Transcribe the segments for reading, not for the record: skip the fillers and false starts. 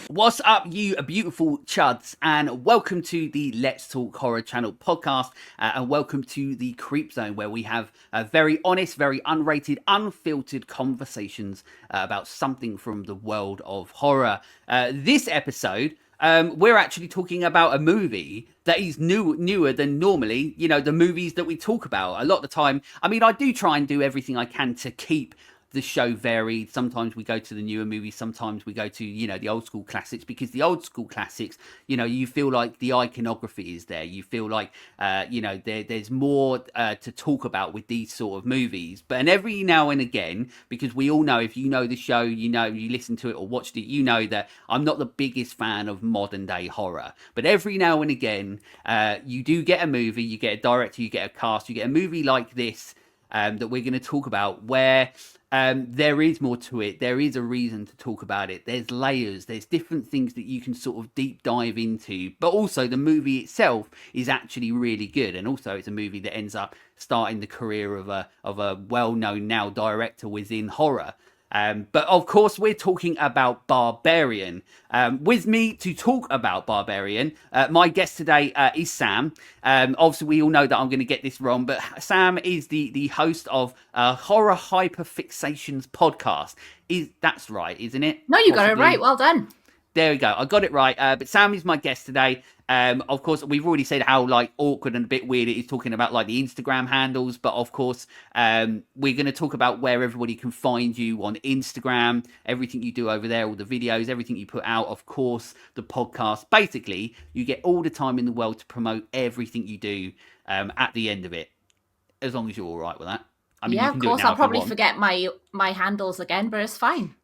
What's up, you beautiful chuds, and welcome to the Let's Talk Horror Channel podcast, and welcome to the Creep Zone, where we have very honest, very unrated, unfiltered conversations about something from the world of horror. This episode, we're actually talking about a movie that is newer than normally, the movies that we talk about. A lot of the time, I mean, I do try and do everything I can to keep the show varied. Sometimes we go to the newer movies, sometimes we go to the old school classics, because the old school classics, you feel like the iconography is there, you feel like there's more to talk about with these sort of movies. But and every now and again, because we all know, if you know the show, you listen to it or watched it, you know that I'm not the biggest fan of modern day horror. But every now and again, you do get a movie, you get a director, you get a cast, you get a movie like this that we're going to talk about, where there is more to it. There is a reason to talk about it. There's layers. There's different things that you can sort of deep dive into. But also the movie itself is actually really good. And also it's a movie that ends up starting the career of a well-known now director within horror. But of course, we're talking about Barbarian. With me to talk about Barbarian, my guest today is Sam. Obviously, we all know that I'm going to get this wrong, but Sam is the host of Horror Hyper Fixations podcast. That's right, isn't it? No, you got it right. Well done. There we go. I got it right. But Sam is my guest today. Of course, we've already said how awkward and a bit weird it is talking about the Instagram handles. But of course, we're going to talk about where everybody can find you on Instagram, everything you do over there, all the videos, everything you put out. Of course, the podcast. Basically, you get all the time in the world to promote everything you do at the end of it, as long as you're all right with that. I mean, yeah, of course. I'll probably forget my handles again, but it's fine.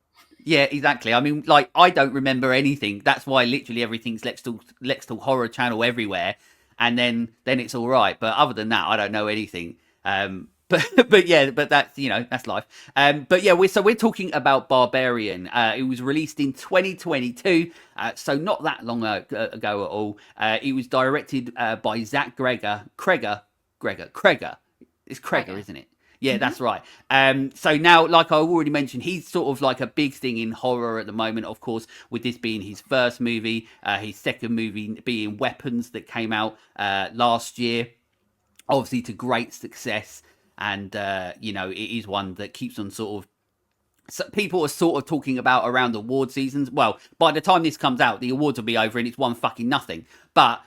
Yeah, exactly. I mean, I don't remember anything. That's why literally everything's Let's Talk Horror Channel everywhere, and then it's all right. But other than that, I don't know anything. But yeah, but that's that's life. But yeah, we're talking about Barbarian. It was released in 2022, so not that long ago at all. It was directed by Zach Cregger. It's Cregger, isn't it? Yeah, that's right. So now, like I already mentioned, he's sort of like a big thing in horror at the moment, of course, with this being his first movie, his second movie being Weapons, that came out last year, obviously to great success. And, it is one that keeps on sort of, so people are sort of talking about around award seasons. Well, by the time this comes out, the awards will be over and it's one fucking nothing. But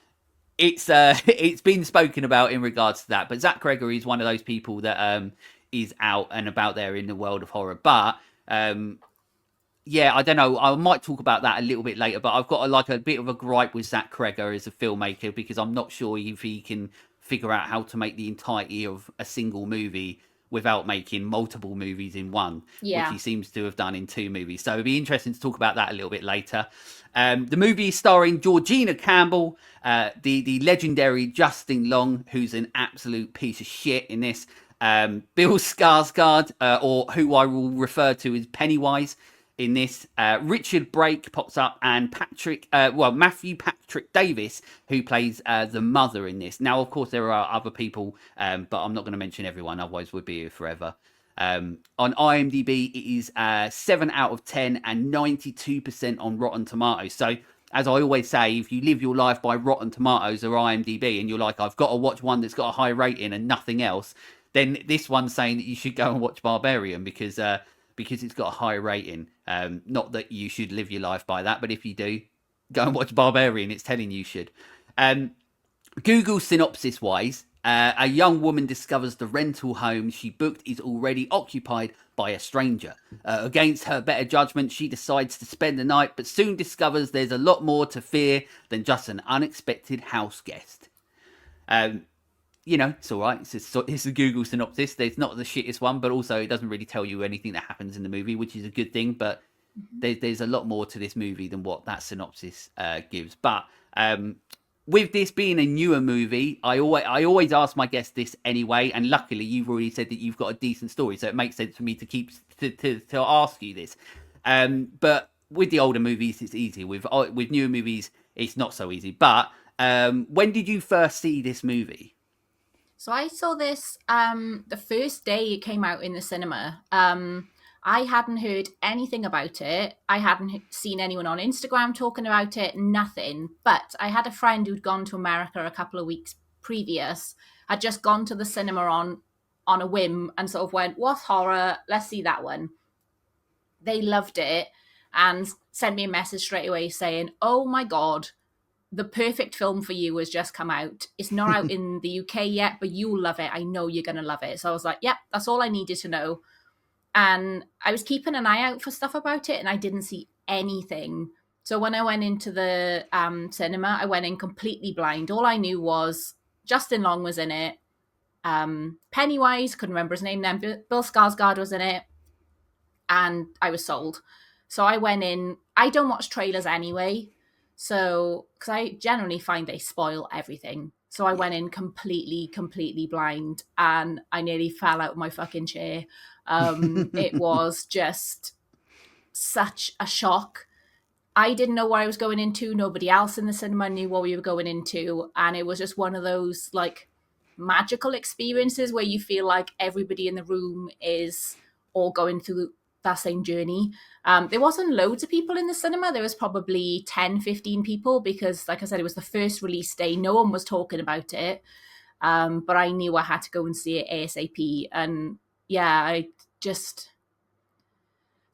it's been spoken about in regards to that. But Zach Cregger is one of those people that is out and about there in the world of horror. But yeah, I don't know. I might talk about that a little bit later. But I've got a bit of a gripe with Zach Cregger as a filmmaker, because I'm not sure if he can figure out how to make the entirety of a single movie without making multiple movies in one, which he seems to have done in two movies. So it'd be interesting to talk about that a little bit later. The movie is starring Georgina Campbell, the legendary Justin Long, who's an absolute piece of shit in this, Bill Skarsgård, or who I will refer to as Pennywise in this, Richard Brake pops up, and Matthew Patrick Davis, who plays the mother in this. Now, of course, there are other people, but I'm not going to mention everyone, otherwise we'll be here forever. On IMDb, it is 7 out of 10 and 92% on Rotten Tomatoes. So, as I always say, if you live your life by Rotten Tomatoes or IMDb, and you're like, I've got to watch one that's got a high rating and nothing else, then this one's saying that you should go and watch Barbarian, because it's got a high rating. Not that you should live your life by that, but if you do, go and watch Barbarian. It's telling you should. Google synopsis wise, a young woman discovers the rental home she booked is already occupied by a stranger. Against her better judgment, she decides to spend the night, but soon discovers there's a lot more to fear than just an unexpected house guest. It's all right. It's a Google synopsis. It's not the shittest one, but also it doesn't really tell you anything that happens in the movie, which is a good thing. But there's a lot more to this movie than what that synopsis gives. But with this being a newer movie, I always ask my guests this anyway, and luckily you've already said that you've got a decent story, so it makes sense for me to keep to ask you this. But with the older movies, it's easy. With newer movies, it's not so easy. But when did you first see this movie? So I saw this the first day it came out in the cinema. I hadn't heard anything about it. I hadn't seen anyone on Instagram talking about it, nothing. But I had a friend who'd gone to America a couple of weeks previous, had just gone to the cinema on a whim and sort of went, what's horror? Let's see that one. They loved it and sent me a message straight away saying, oh my God, the perfect film for you has just come out. It's not out in the UK yet, but you'll love it. I know you're going to love it. So I was like, yep, that's all I needed to know. And I was keeping an eye out for stuff about it and I didn't see anything. So when I went into the cinema, I went in completely blind. All I knew was Justin Long was in it. Pennywise, couldn't remember his name then. Bill Skarsgård was in it. And I was sold. So I went in. I don't watch trailers anyway. So, because I generally find they spoil everything. So I went in completely blind and I nearly fell out of my fucking chair. It was just such a shock. I didn't know what I was going into. Nobody else in the cinema knew what we were going into. And it was just one of those like magical experiences where you feel like everybody in the room is all going through that same journey. There wasn't loads of people in the cinema. There was probably 10, 15 people because, like I said, it was the first release day. No one was talking about it. But I knew I had to go and see it ASAP. And yeah, I just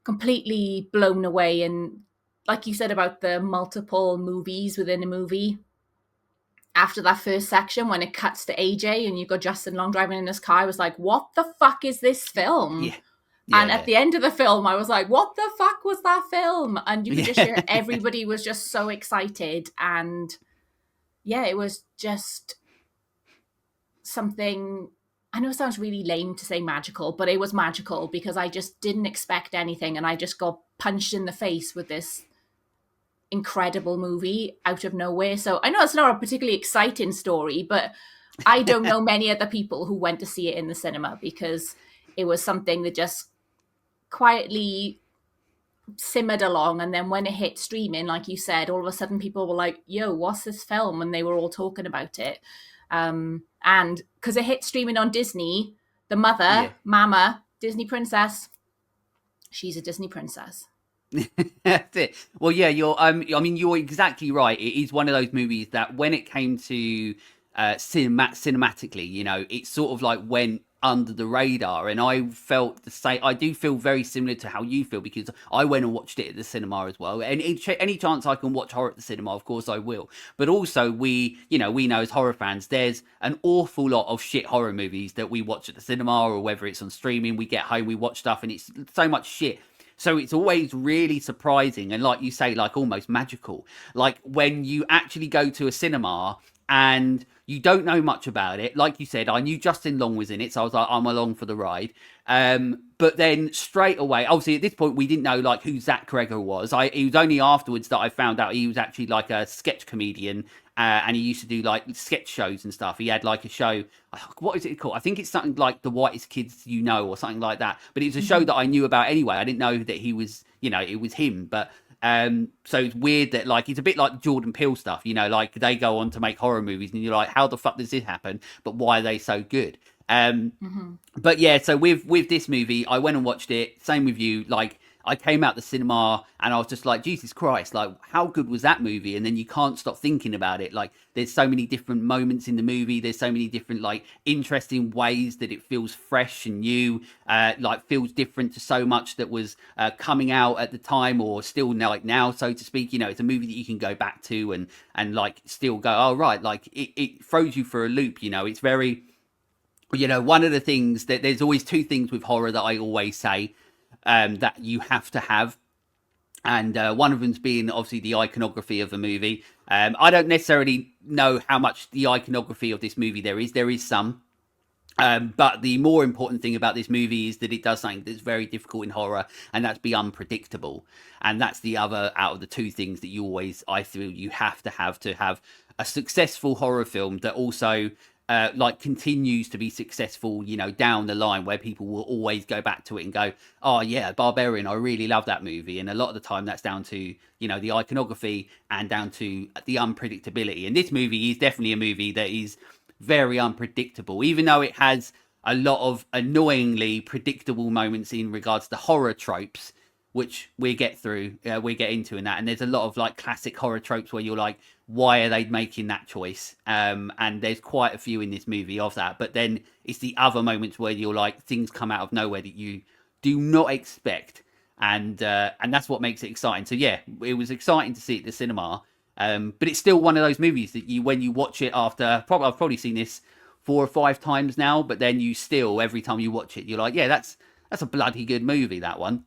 completely blown away. And like you said about the multiple movies within a movie, after that first section, when it cuts to AJ and you've got Justin Long driving in his car, I was like, what the fuck is this film? Yeah. And at the end of the film, I was like, what the fuck was that film? And you could just hear everybody was just so excited. And yeah, it was just something, I know it sounds really lame to say magical, but it was magical because I just didn't expect anything. And I just got punched in the face with this incredible movie out of nowhere. So I know it's not a particularly exciting story, but I don't know many other people who went to see it in the cinema because it was something that just quietly simmered along, and then when it hit streaming, like you said, all of a sudden people were like, yo, what's this film? And they were all talking about it. And because it hit streaming on Disney, the mother, Mama, Disney princess, she's a Disney princess. That's it. Well, yeah, you're exactly right. It is one of those movies that when it came to cinematically, it sort of like went under the radar, and I felt the same. I do feel very similar to how you feel because I went and watched it at the cinema as well. And any chance I can watch horror at the cinema, of course I will. But also we know as horror fans, there's an awful lot of shit horror movies that we watch at the cinema, or whether it's on streaming, we get home, we watch stuff, and it's so much shit. So it's always really surprising and, like you say, like almost magical. Like when you actually go to a cinema and you don't know much about it. Like you said, I knew Justin Long was in it, so I was like, I'm along for the ride. But then straight away, obviously at this point, we didn't know like who Zach Cregger was. It was only afterwards that I found out he was actually like a sketch comedian, and he used to do like sketch shows and stuff. He had like a show, what is it called? I think it's something like The Whitest Kids You Know or something like that. But it was a show that I knew about anyway. I didn't know that he was, it was him. But so it's weird that like it's a bit like Jordan Peele stuff, like they go on to make horror movies and you're like, how the fuck does this happen? But why are they so good? But yeah, so with this movie, I went and watched it. Same with you. Like I came out the cinema and I was just like, Jesus Christ, like how good was that movie? And then you can't stop thinking about it. Like there's so many different moments in the movie. There's so many different like interesting ways that it feels fresh and new, like feels different to so much that was coming out at the time or still like now, so to speak. It's a movie that you can go back to and like still go, oh right, like it throws you for a loop. It's very, one of the things that there's always two things with horror that I always say that you have to have. And one of them's being obviously the iconography of the movie. I don't necessarily know how much the iconography of this movie there is. There is some. But the more important thing about this movie is that it does something that's very difficult in horror, and that's be unpredictable. And that's the other out of the two things that I feel you have to have a successful horror film that also like continues to be successful, down the line, where people will always go back to it and go, oh yeah, Barbarian, I really love that movie. And a lot of the time that's down to, the iconography and down to the unpredictability. And this movie is definitely a movie that is very unpredictable, even though it has a lot of annoyingly predictable moments in regards to horror tropes, which we get into in that. And there's a lot of like classic horror tropes where you're like, why are they making that choice? And there's quite a few in this movie of that. But then it's the other moments where you're like, things come out of nowhere that you do not expect. And that's what makes it exciting. So yeah, it was exciting to see it at the cinema. But it's still one of those movies that when you watch it after, I've probably seen this 4 or 5 times now, but then you still, every time you watch it, you're like, yeah, that's a bloody good movie, that one.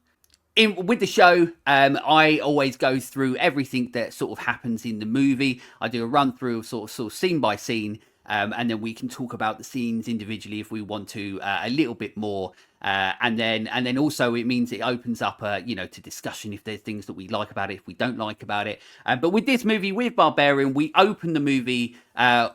With the show, I always go through everything that sort of happens in the movie. I do a run through of sort of scene by scene, and then we can talk about the scenes individually if we want to a little bit more. And then also it means it opens up, to discussion if there's things that we like about it, if we don't like about it. But with this movie, with Barbarian, we open the movie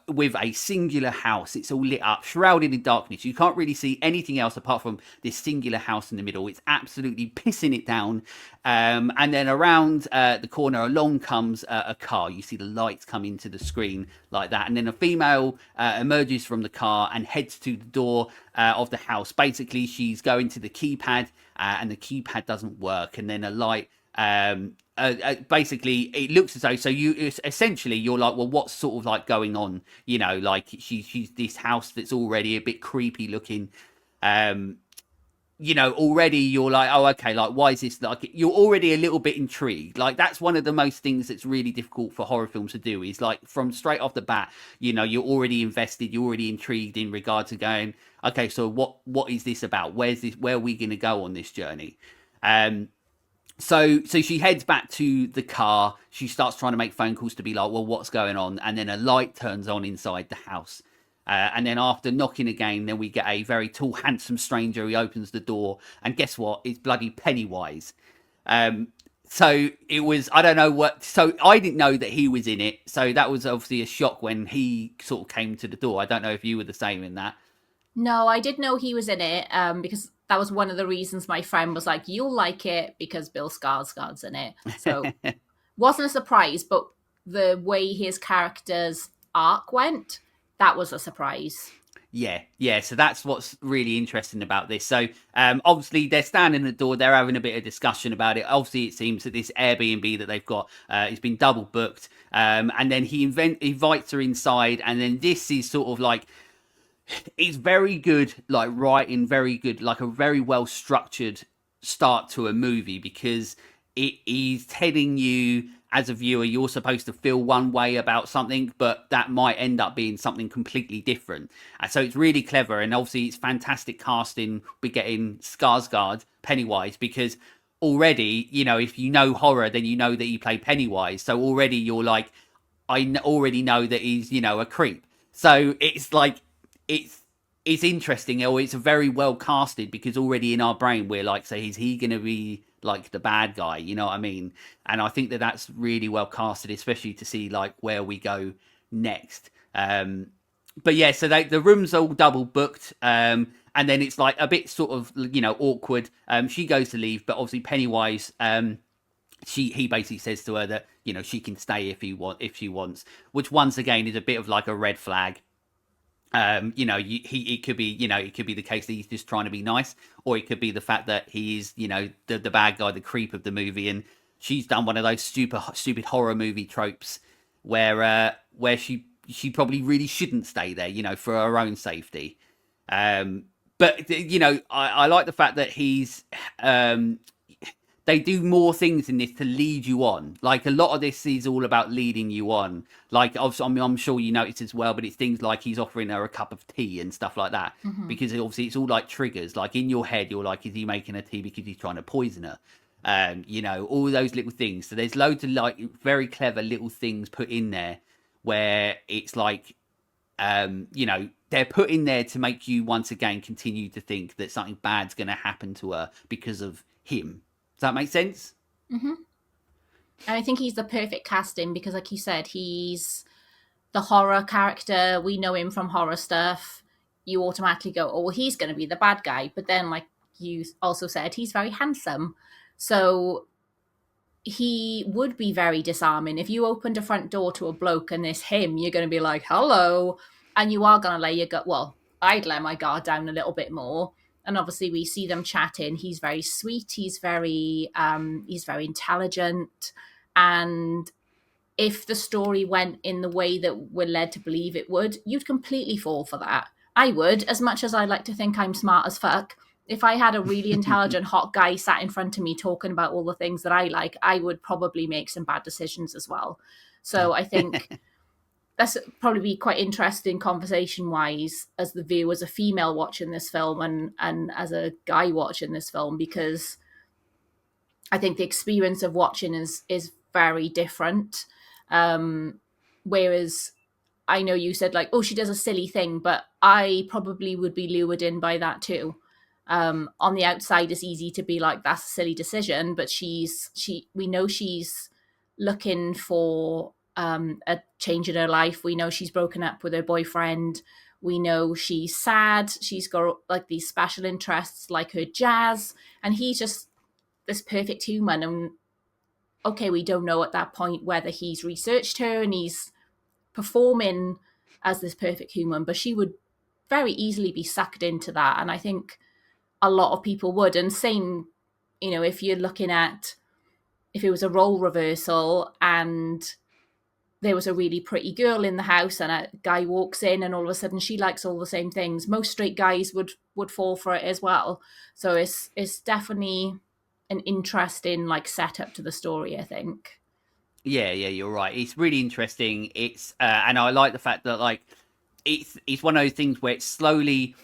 with a singular house. It's all lit up, shrouded in darkness. You can't really see anything else apart from this singular house in the middle. It's absolutely pissing it down. And then around the corner, along comes a car. You see the lights come into the screen like that. And then a female emerges from the car and heads to the door of the house. Basically, she's going to the keypad and the keypad doesn't work. And then a light... basically it looks as though, so you're like, well, what's sort of like going on, like she's this house that's already a bit creepy looking, already you're like, oh, okay, like, why is this, like, you're already a little bit intrigued. Like, that's one of the most things that's really difficult for horror films to do, is like, from straight off the bat, you're already invested, you're already intrigued in regard to going, okay, so what is this about, where are we going to go on this journey? So she heads back to the car. She starts trying to make phone calls to be like, well, what's going on? And then a light turns on inside the house. And then after knocking again, then we get a very tall, handsome stranger. He opens the door. And guess what? It's bloody Pennywise. So it was, I don't know what. So I didn't know that he was in it. So that was obviously a shock when he sort of came to the door. I don't know if you were the same in that. No, I did know he was in it because that was one of the reasons my friend was like, you'll like it because Bill Skarsgård's in it. So wasn't a surprise, but the way his character's arc went, that was a surprise. Yeah. So that's what's really interesting about this. So obviously they're standing at the door. They're having a bit of discussion about it. Obviously it seems that this Airbnb that they've got has been double booked. And then he invites her inside. And then this is sort of like, it's very good, like writing, very good, like a very well structured start to a movie, because it is telling you as a viewer you're supposed to feel one way about something, but that might end up being something completely different. And so it's really clever, and obviously it's fantastic casting. We're getting Skarsgård, Pennywise, because already, if you know horror, then you know that he played Pennywise. So already you're like, already know that he's, a creep. So it's like, it's interesting, or it's very well casted, because already in our brain we're like, so is he going to be like the bad guy? You know what I mean? And I think that that's really well casted, especially to see like where we go next. But yeah, so the room's all double booked. And then it's like a bit sort of, awkward. She goes to leave, but obviously Pennywise, he basically says to her that, she can stay if she wants, which once again is a bit of like a red flag. It could be, it could be the case that he's just trying to be nice, or it could be the fact that he's, the bad guy, the creep of the movie, and she's done one of those stupid horror movie tropes where she probably really shouldn't stay there, for her own safety. But I like the fact that he's they do more things in this to lead you on. Like, a lot of this is all about leading you on. Like, I'm sure you noticed as well, but it's things like he's offering her a cup of tea and stuff like that. Mm-hmm. Because obviously it's all like triggers. Like, in your head, you're like, is he making a tea because he's trying to poison her? All those little things. So there's loads of like very clever little things put in there where it's like, they're put in there to make you once again continue to think that something bad's going to happen to her because of him. Does that make sense? Mm-hmm. And I think he's the perfect casting because, like you said, he's the horror character. We know him from horror stuff. You automatically go, oh, well, he's going to be the bad guy. But then, like you also said, he's very handsome. So he would be very disarming. If you opened a front door to a bloke and it's him, you're going to be like, hello. And you are going to lay your gut. Well, I'd let my guard down a little bit more. And obviously, we see them chatting. He's very sweet. He's very intelligent, and if the story went in the way that we're led to believe it would, you'd completely fall for that. I would, as much as I like to think I'm smart as fuck. If I had a really intelligent, hot guy sat in front of me talking about all the things that I like, I would probably make some bad decisions as well. So I think that's probably be quite interesting conversation wise as the viewer, as a female watching this film and as a guy watching this film, because I think the experience of watching is very different. Whereas I know you said like, oh, she does a silly thing, but I probably would be lured in by that too. On the outside, it's easy to be like, that's a silly decision, but we know she's looking for a change in her life. We know she's broken up with her boyfriend. We know she's sad. She's got like these special interests, like her jazz, and he's just this perfect human. And okay, we don't know at that point whether he's researched her and he's performing as this perfect human, but she would very easily be sucked into that. And I think a lot of people would. And same, if you're looking at, if it was a role reversal and there was a really pretty girl in the house and a guy walks in and all of a sudden she likes all the same things, most straight guys would fall for it as well. So it's definitely an interesting like setup to the story, I think. Yeah, you're right. It's really interesting. It's and I like the fact that like it's one of those things where it slowly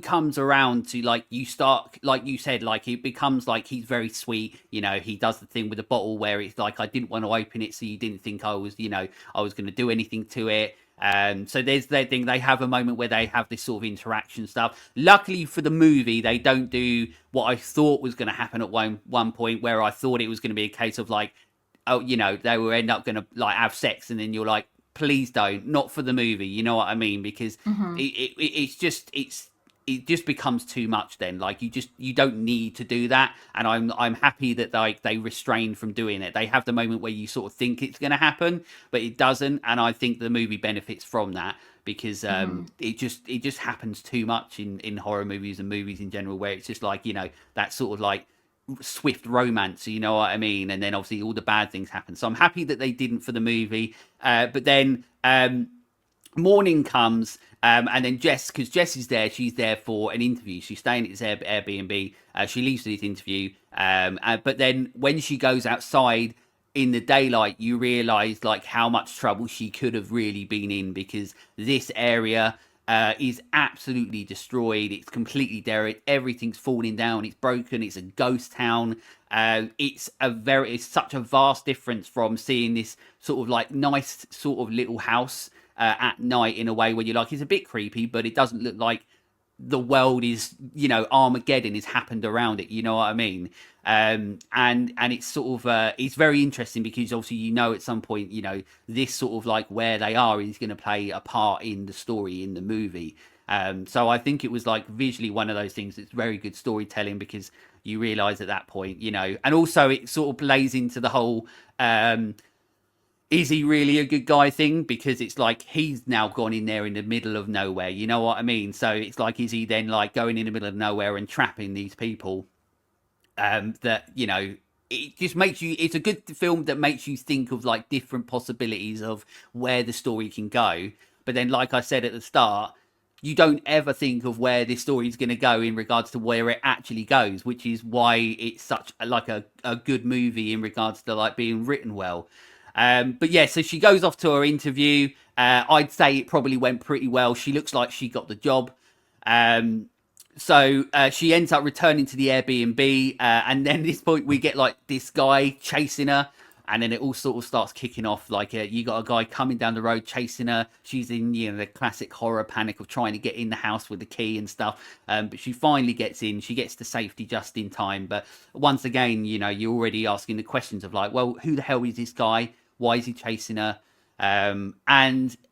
comes around to like you start, like you said, like it becomes like he's very sweet. He does the thing with the bottle where it's like, I didn't want to open it, so you didn't think I was going to do anything to it. So there's that thing. They have a moment where they have this sort of interaction stuff. Luckily for the movie, they don't do what I thought was going to happen at one point, where I thought it was going to be a case of like, oh, they will end up going to like have sex, and then you're like, please don't, not for the movie. You know what I mean? Because it just becomes too much. Then like you don't need to do that, and I'm happy that like they restrain from doing it. They have the moment where you sort of think it's going to happen, but it doesn't, and I think the movie benefits from that because it just happens too much in horror movies and movies in general, where it's just like that sort of like swift romance, you know what I mean? And then obviously all the bad things happen. So I'm happy that they didn't for the movie. But then morning comes, and then because Jess is there, she's there for an interview. She's staying at this Airbnb. She leaves for this interview. But then when she goes outside in the daylight, you realise like how much trouble she could have really been in, because this area is absolutely destroyed. It's completely derelict. Everything's falling down. It's broken. It's a ghost town. It's such a vast difference from seeing this sort of like nice sort of little house at night, in a way where you're like, it's a bit creepy, but it doesn't look like the world is, Armageddon has happened around it. You know what I mean? And it's sort of it's very interesting because obviously at some point this sort of like where they are is going to play a part in the story in the movie. So I think it was like visually one of those things that's very good storytelling, because you realize at that point, and also it sort of plays into the whole is he really a good guy thing, because it's like he's now gone in there in the middle of nowhere, you know what I mean? So it's like, is he then like going in the middle of nowhere and trapping these people? That it just makes you, it's a good film that makes you think of like different possibilities of where the story can go. But then, like I said at the start, you don't ever think of where this story is going to go in regards to where it actually goes, which is why it's such like a good movie in regards to like being written well. But yeah, so she goes off to her interview. I'd say it probably went pretty well. She looks like she got the job. So she ends up returning to the Airbnb, and then at this point we get like this guy chasing her, and then it all sort of starts kicking off. Like you got a guy coming down the road chasing her. She's in the classic horror panic of trying to get in the house with the key and stuff. But she finally gets in. She gets to safety just in time. But once again, you're already asking the questions of like, well, who the hell is this guy? Why is he chasing her? And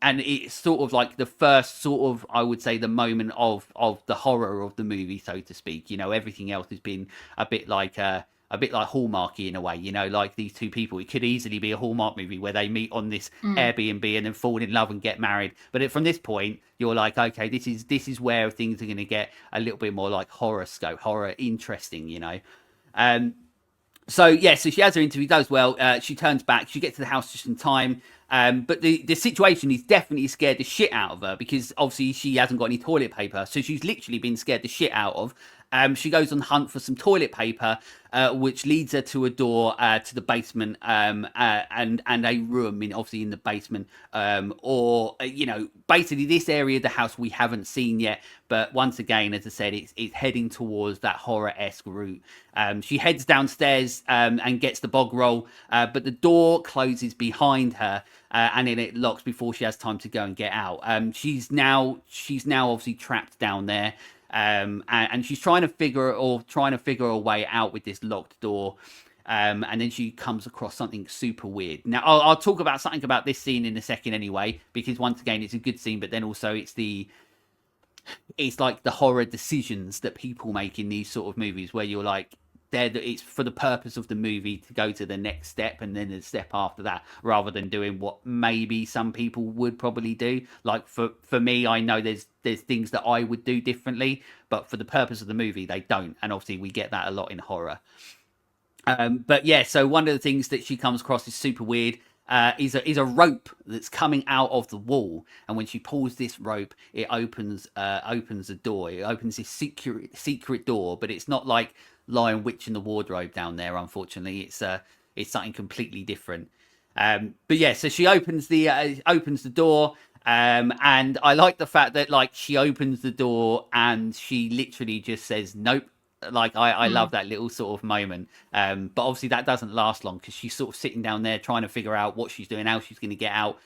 it's sort of like the first sort of, I would say, the moment of the horror of the movie, so to speak. Everything else has been a bit like a a bit like Hallmarky in a way, like these two people. It could easily be a Hallmark movie where they meet on this Airbnb and then fall in love and get married. But from this point, you're like, okay, this is where things are going to get a little bit more like horror interesting. Um, so she has her interview, does well. She turns back. She gets to the house just in time. But the situation is definitely scared the shit out of her because obviously she hasn't got any toilet paper. So she's literally been scared the shit out of. She goes on the hunt for some toilet paper, which leads her to a door to the basement and a room, obviously in the basement, or basically this area of the house we haven't seen yet. But once again, as I said, it's heading towards that horror-esque route. She heads downstairs and gets the bog roll, but the door closes behind her. And then it locks before she has time to go and get out. She's now obviously trapped down there. And she's trying to figure a way out with this locked door. And then she comes across something super weird. Now, I'll talk about something about this scene in a second anyway, because once again, it's a good scene, but then also it's like the horror decisions that people make in these sort of movies where you're like, it's for the purpose of the movie to go to the next step and then the step after that, rather than doing what maybe some people would probably do. Like for me, I know there's things that I would do differently, but for the purpose of the movie, they don't. And obviously we get that a lot in horror. But yeah, so one of the things that she comes across is super weird. Is a rope that's coming out of the wall, and when she pulls this rope, it opens a door. It opens this secret door, but it's not like Lion Witch in the wardrobe down there. Unfortunately, it's something completely different. But yeah, so she opens the door. And I like the fact that like she opens the door and she literally just says nope. Like I love that little sort of moment. But obviously that doesn't last long because she's sort of sitting down there trying to figure out what she's doing, how she's going to get out.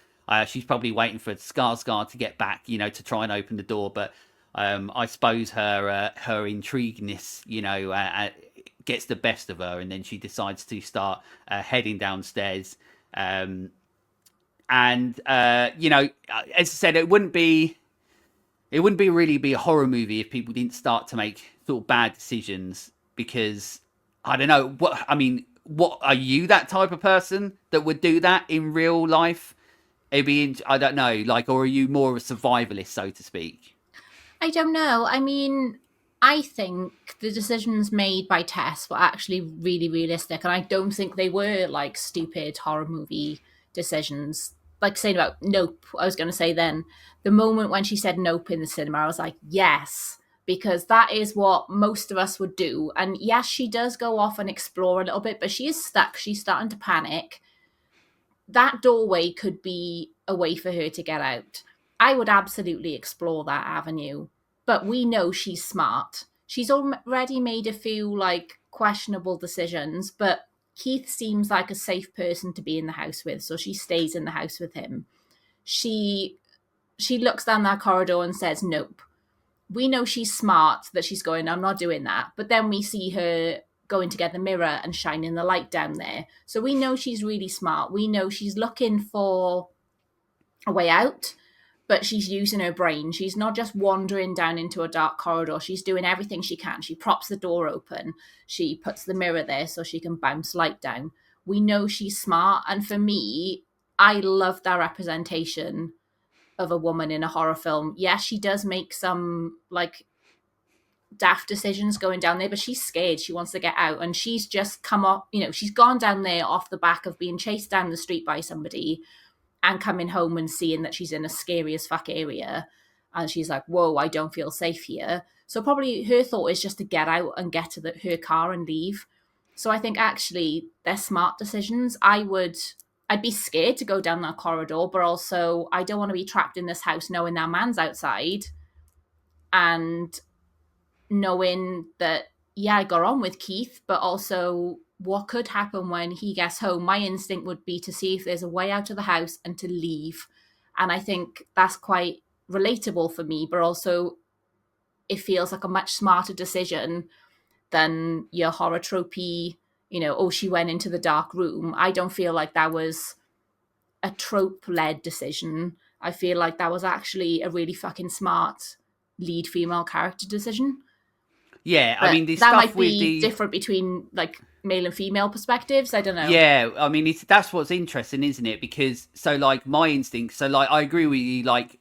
She's probably waiting for Skarsgård to get back, to try and open the door. But I suppose her intrigueness, gets the best of her, and then she decides to start heading downstairs. And as I said, it wouldn't really be a horror movie if people didn't start to make sort of bad decisions, because I don't know what are you, that type of person that would do that in real life? I don't know, like, or are you more of a survivalist, so to speak? I don't know. I mean, I think the decisions made by Tess were actually really realistic, and I don't think they were like stupid horror movie decisions. Like saying about Nope, I was going to say then, the moment when she said Nope in the cinema, I was like, yes, because that is what most of us would do. And yes, she does go off and explore a little bit, but she is stuck. She's starting to panic. That doorway could be a way for her to get out. I would absolutely explore that avenue. But we know she's smart. She's already made a few like questionable decisions, but Keith seems like a safe person to be in the house with, so she stays in the house with him. She looks down that corridor and says nope. We know she's smart, that she's going, I'm not doing that. But then we see her going to get the mirror and shining the light down there. So we know she's really smart. We know she's looking for a way out, but she's using her brain. She's not just wandering down into a dark corridor. She's doing everything she can. She props the door open. She puts the mirror there so she can bounce light down. We know she's smart. And for me, I love that representation of a woman in a horror film. Yes, she does make some like daft decisions going down there, but she's scared. She wants to get out, and she's just come up, she's gone down there off the back of being chased down the street by somebody and coming home and seeing that she's in a scary as fuck area, and she's like, whoa, I don't feel safe here. So probably her thought is just to get out and get to her car and leave. So I think actually they're smart decisions. I'd be scared to go down that corridor, but also I don't want to be trapped in this house knowing that man's outside and knowing that, yeah, I got on with Keith, but also what could happen when he gets home. My instinct would be to see if there's a way out of the house and to leave. And I think that's quite relatable for me, but also it feels like a much smarter decision than your horror tropey, oh, she went into the dark room. I don't feel like that was a trope-led decision. I feel like that was actually a really fucking smart lead female character decision. Yeah, I But mean, the that stuff might with be the different between like male and female perspectives. I don't know. yeah, I mean, that's what's interesting, isn't it? Because so like my instinct, so like I agree with you, like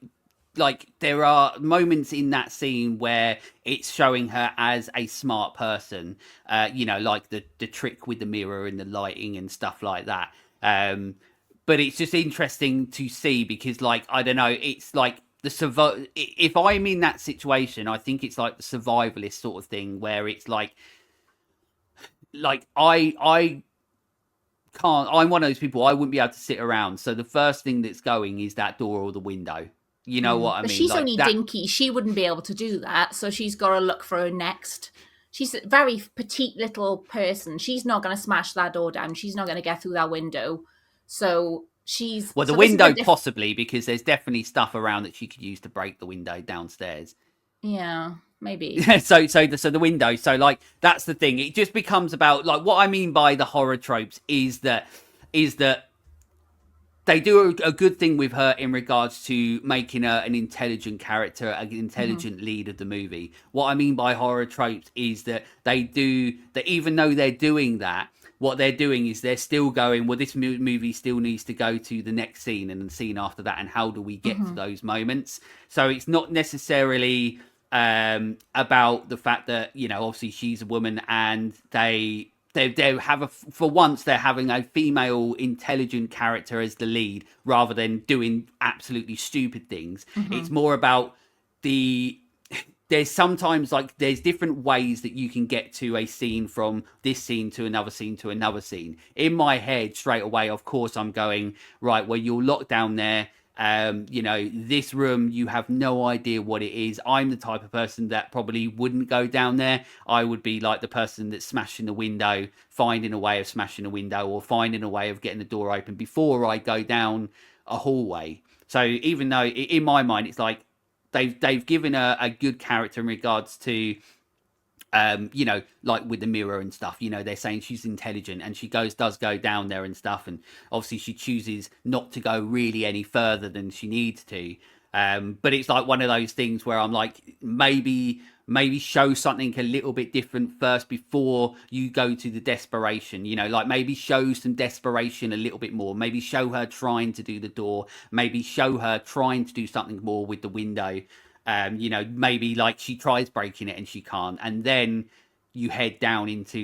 there are moments in that scene where it's showing her as a smart person, like the trick with the mirror and the lighting and stuff like that. But it's just interesting to see because, like, I don't know, it's like if I'm in that situation, I think it's like the survivalist sort of thing where it's like I can't. I'm one of those people. I wouldn't be able to sit around. So the first thing that's going is that door or the window. You know what I But mean? she's Like only that. dinky. She wouldn't be able to do that. So she's got to look for her next. She's a very petite little person. She's not going to smash that door down. She's not going to get through that window. Well, the So this is window possibly because there's definitely stuff around that she could use to break the window downstairs. yeah, maybe. So the window. So like that's the thing. It just becomes about like what I mean by the horror tropes is that they do a good thing with her in regards to making her an intelligent character, an intelligent lead of the movie. What I mean by horror tropes is that they do that, even though they're doing that, what they're doing is they're still going, well, this movie still needs to go to the next scene and the scene after that, and how do we get to those moments? So it's not necessarily about the fact that, obviously she's a woman and they have for once they're having a female intelligent character as the lead rather than doing absolutely stupid things. It's more about there's sometimes like there's different ways that you can get to a scene from this scene to another scene to another scene. In my head straight away, of course, I'm going, right, well, you're locked down there. This room, you have no idea what it is. I'm the type of person that probably wouldn't go down there. I would be like the person that's smashing the window, finding a way of smashing a window or finding a way of getting the door open before I go down a hallway. So even though in my mind it's like they've given a good character in regards to like with the mirror and stuff, they're saying she's intelligent and she does go down there and stuff, and obviously she chooses not to go really any further than she needs to. But it's like one of those things where I'm like, maybe show something a little bit different first before you go to the desperation, like maybe show some desperation a little bit more, maybe show her trying to do the door, maybe show her trying to do something more with the window. Maybe like she tries breaking it and she can't, and then you head down into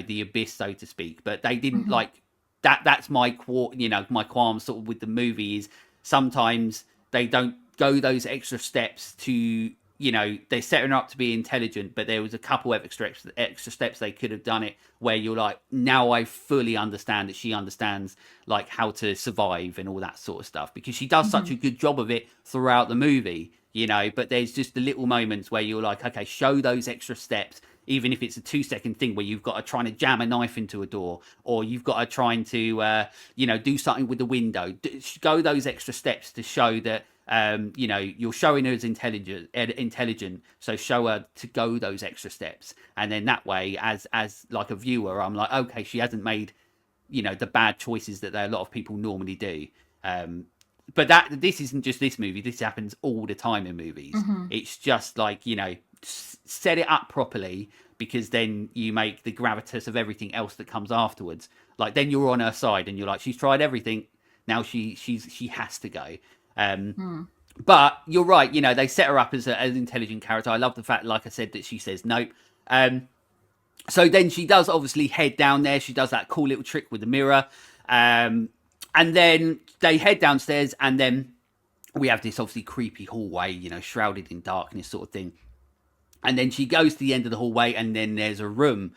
the abyss, so to speak. But they didn't like that. That's my my qualm sort of with the movie is sometimes they don't go those extra steps to they're setting her up to be intelligent, but there was a couple of extra steps they could have done it where you're like, now I fully understand that she understands like how to survive and all that sort of stuff, because she does such a good job of it throughout the movie. But there's just the little moments where you're like, okay, show those extra steps, even if it's a 2-second thing where you've got to try to jam a knife into a door, or you've got to try to, do something with the window. Go those extra steps to show that, you're showing her as intelligent. So show her to go those extra steps. And then that way, as like a viewer, I'm like, okay, she hasn't made, the bad choices that a lot of people normally do. But this isn't just this movie. This happens all the time in movies. It's just like, set it up properly, because then you make the gravitas of everything else that comes afterwards. Like then you're on her side and you're like, she's tried everything. Now she has to go. But you're right. They set her up as an intelligent character. I love the fact, like I said, that she says nope. So then she does obviously head down there. She does that cool little trick with the mirror. And then they head downstairs, and then we have this obviously creepy hallway, shrouded in darkness sort of thing. And then she goes to the end of the hallway, and then there's a room.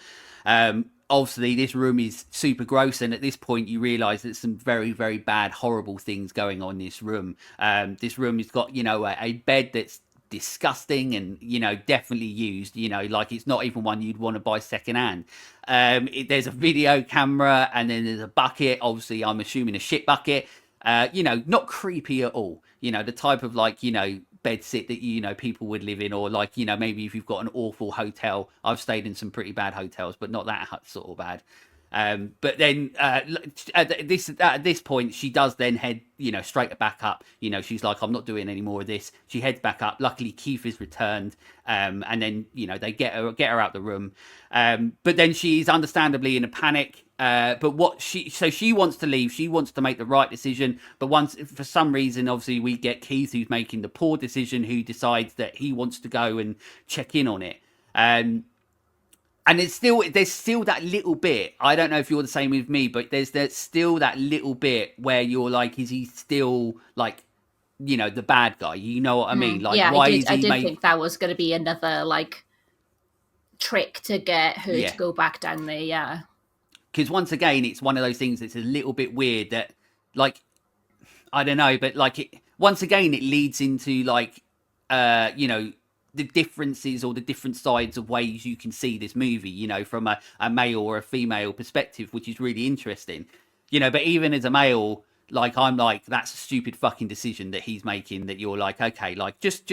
Obviously, this room is super gross, and at this point, you realise there's some very, very bad, horrible things going on in this room. This room has got, a bed that's disgusting and definitely used, like it's not even one you'd want to buy secondhand. There's a video camera, and then there's a bucket, obviously I'm assuming a shit bucket. Not creepy at all, the type of like bed sit that people would live in, or like maybe if you've got an awful hotel. I've stayed in some pretty bad hotels, but not that sort of bad. But then at this point, she does then head, straight back up. She's like, I'm not doing any more of this. She heads back up. Luckily, Keith is returned, and then they get her out the room. But then she's understandably in a panic. But she wants to leave. She wants to make the right decision. But once, for some reason, obviously, we get Keith who's making the poor decision, who decides that he wants to go and check in on it. And there's still that little bit. I don't know if you're the same with me, but there's still that little bit where you're like, is he still like, the bad guy? You know what I mean? Like, yeah, why I did think that was going to be another like trick to get her to go back down there. Yeah. Because once again, it's one of those things that's a little bit weird that, like, I don't know, but like once again, it leads into like, the differences or the different sides of ways you can see this movie, from a male or a female perspective, which is really interesting, but even as a male, like, I'm like, that's a stupid fucking decision that he's making, that you're like, okay, like, just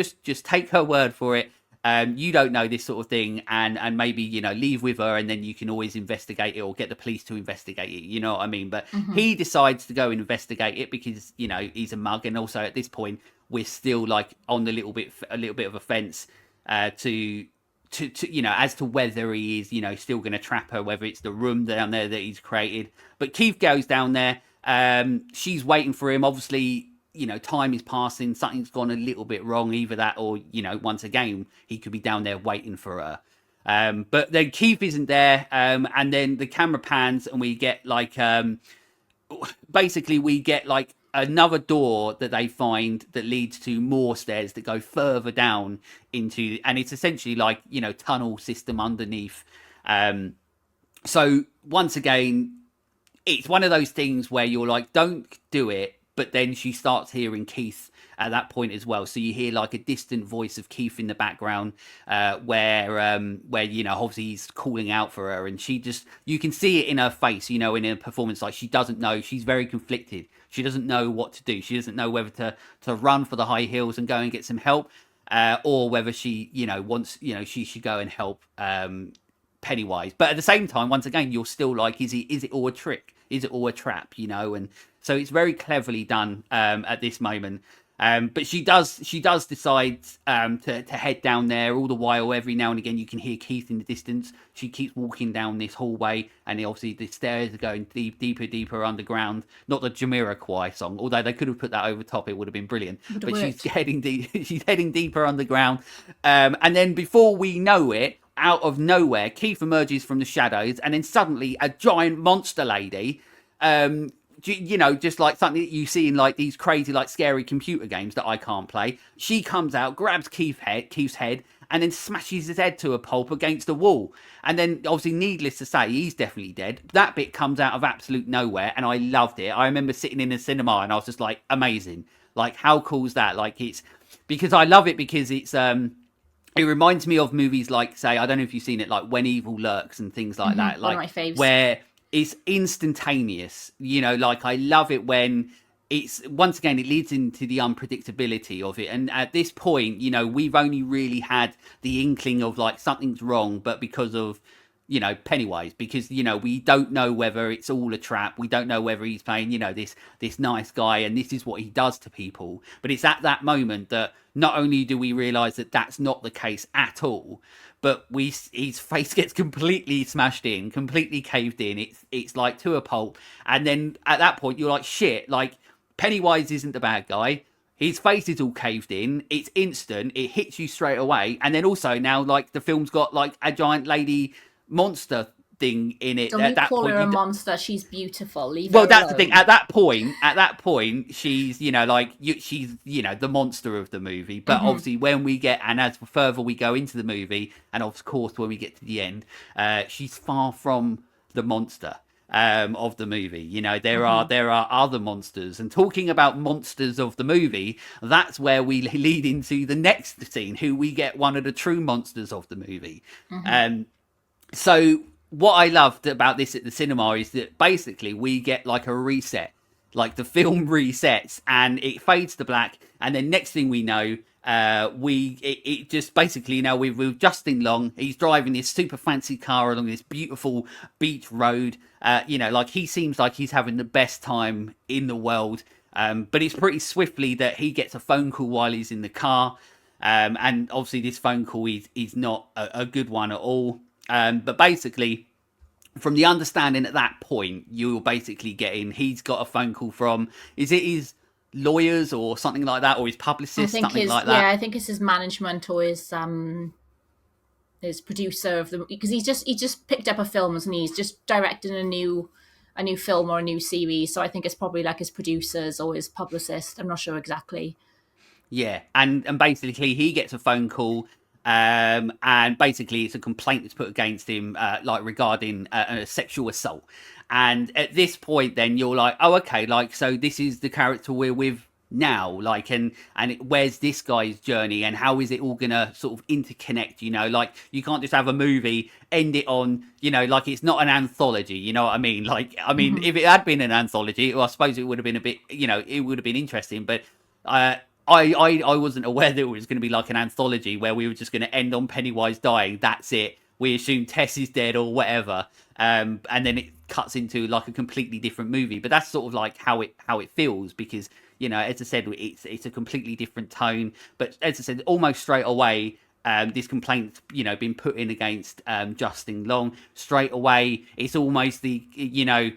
take her word for it. You don't know this sort of thing, and maybe, leave with her, and then you can always investigate it or get the police to investigate it. You know what I mean? But he decides to go and investigate it because, he's a mug. And also at this point, we're still like on a little bit of a fence to as to whether he is, still going to trap her, whether it's the room down there that he's created. But Keith goes down there. She's waiting for him. Obviously, time is passing. Something's gone a little bit wrong. Either that or, once again, he could be down there waiting for her. But then Keith isn't there. And then the camera pans and we get like, basically we get like another door that they find that leads to more stairs that go further down into, and it's essentially like, tunnel system underneath. So once again, it's one of those things where you're like, don't do it. But then she starts hearing Keith at that point as well. So you hear like a distant voice of Keith in the background, where obviously he's calling out for her, and you can see it in her face, in her performance, like she doesn't know. She's very conflicted. She doesn't know what to do. She doesn't know whether to run for the high heels and go and get some help, or whether she, wants, she should go and help Pennywise. But at the same time, once again, you're still like, is it all a trick? Is it all a trap? And so it's very cleverly done at this moment. But she does decide to head down there. All the while, every now and again, you can hear Keith in the distance. She keeps walking down this hallway, and obviously the stairs are going deeper underground. Not the Jamiroquai song, although they could have put that over top, it would have been brilliant. But she's heading deeper underground, and then before we know it, out of nowhere, Keith emerges from the shadows, and then suddenly a giant monster lady, just like something that you see in like these crazy, like scary computer games that I can't play. She comes out, grabs Keith's head, and then smashes his head to a pulp against the wall. And then, obviously, needless to say, he's definitely dead. That bit comes out of absolute nowhere, and I loved it. I remember sitting in a cinema, and I was just like, amazing. Like, how cool is that? Like, because I love it because it's, it reminds me of movies like, say, I don't know if you've seen it, like When Evil Lurks and things like that. Like, one of my faves. Where it's instantaneous. Like, I love it when it's, once again, it leads into the unpredictability of it. And at this point, we've only really had the inkling of like something's wrong, but because of, Pennywise, because, we don't know whether it's all a trap. We don't know whether he's playing, this nice guy and this is what he does to people. But it's at that moment that not only do we realize that that's not the case at all, but his face gets completely smashed in, completely caved in. It's like to a pulp. And then at that point, you're like, shit, like Pennywise isn't the bad guy. His face is all caved in. It's instant. It hits you straight away. And then also now, like, the film's got like a giant lady monster thing in it. Don't call her a monster. She's beautiful. Leave well, her that's alone. the thing. At that point, she's she's the monster of the movie. But obviously, when we get, and as further we go into the movie, and of course when we get to the end, she's far from the monster of the movie. There are other monsters. And talking about monsters of the movie, that's where we lead into the next scene. Who we get one of the true monsters of the movie. So what I loved about this at the cinema is that basically we get like a reset, like the film resets and it fades to black. And then next thing we know, It just basically, you know, with Justin Long, he's driving this super fancy car along this beautiful beach road. You know, like he seems like he's having the best time in the world. But it's pretty swiftly that he gets a phone call while he's in the car. And obviously this phone call is not a good one at all. But basically, from the understanding at that point, you're basically getting, he's got a phone call from, is it his lawyers or something like that, or his publicist, something like that? Yeah, I think it's his management or his producer of the, because he just picked up a film, and he's just directing a new film or a new series. So I think it's probably like his producers or his publicist. I'm not sure exactly. Yeah, and basically he gets a phone call, and basically it's a complaint that's put against him, like regarding a sexual assault. And at this point, then you're like, oh, okay, like so this is the character we're with now, like, where's this guy's journey, and how is it all gonna sort of interconnect? You know, like you can't just have a movie end it on, you know, like it's not an anthology. You know what I mean? Like, I mean, if it had been an anthology, well, I suppose it would have been a bit, you know, it would have been interesting, but. I wasn't aware that it was going to be like an anthology where we were just going to end on Pennywise dying. That's it. We assume Tess is dead or whatever, and then it cuts into like a completely different movie. But that's sort of like how it feels, because, you know, as I said, it's a completely different tone. But as I said, almost straight away, this complaint's, you know, been put in against Justin Long. Straight away, it's almost the, you know,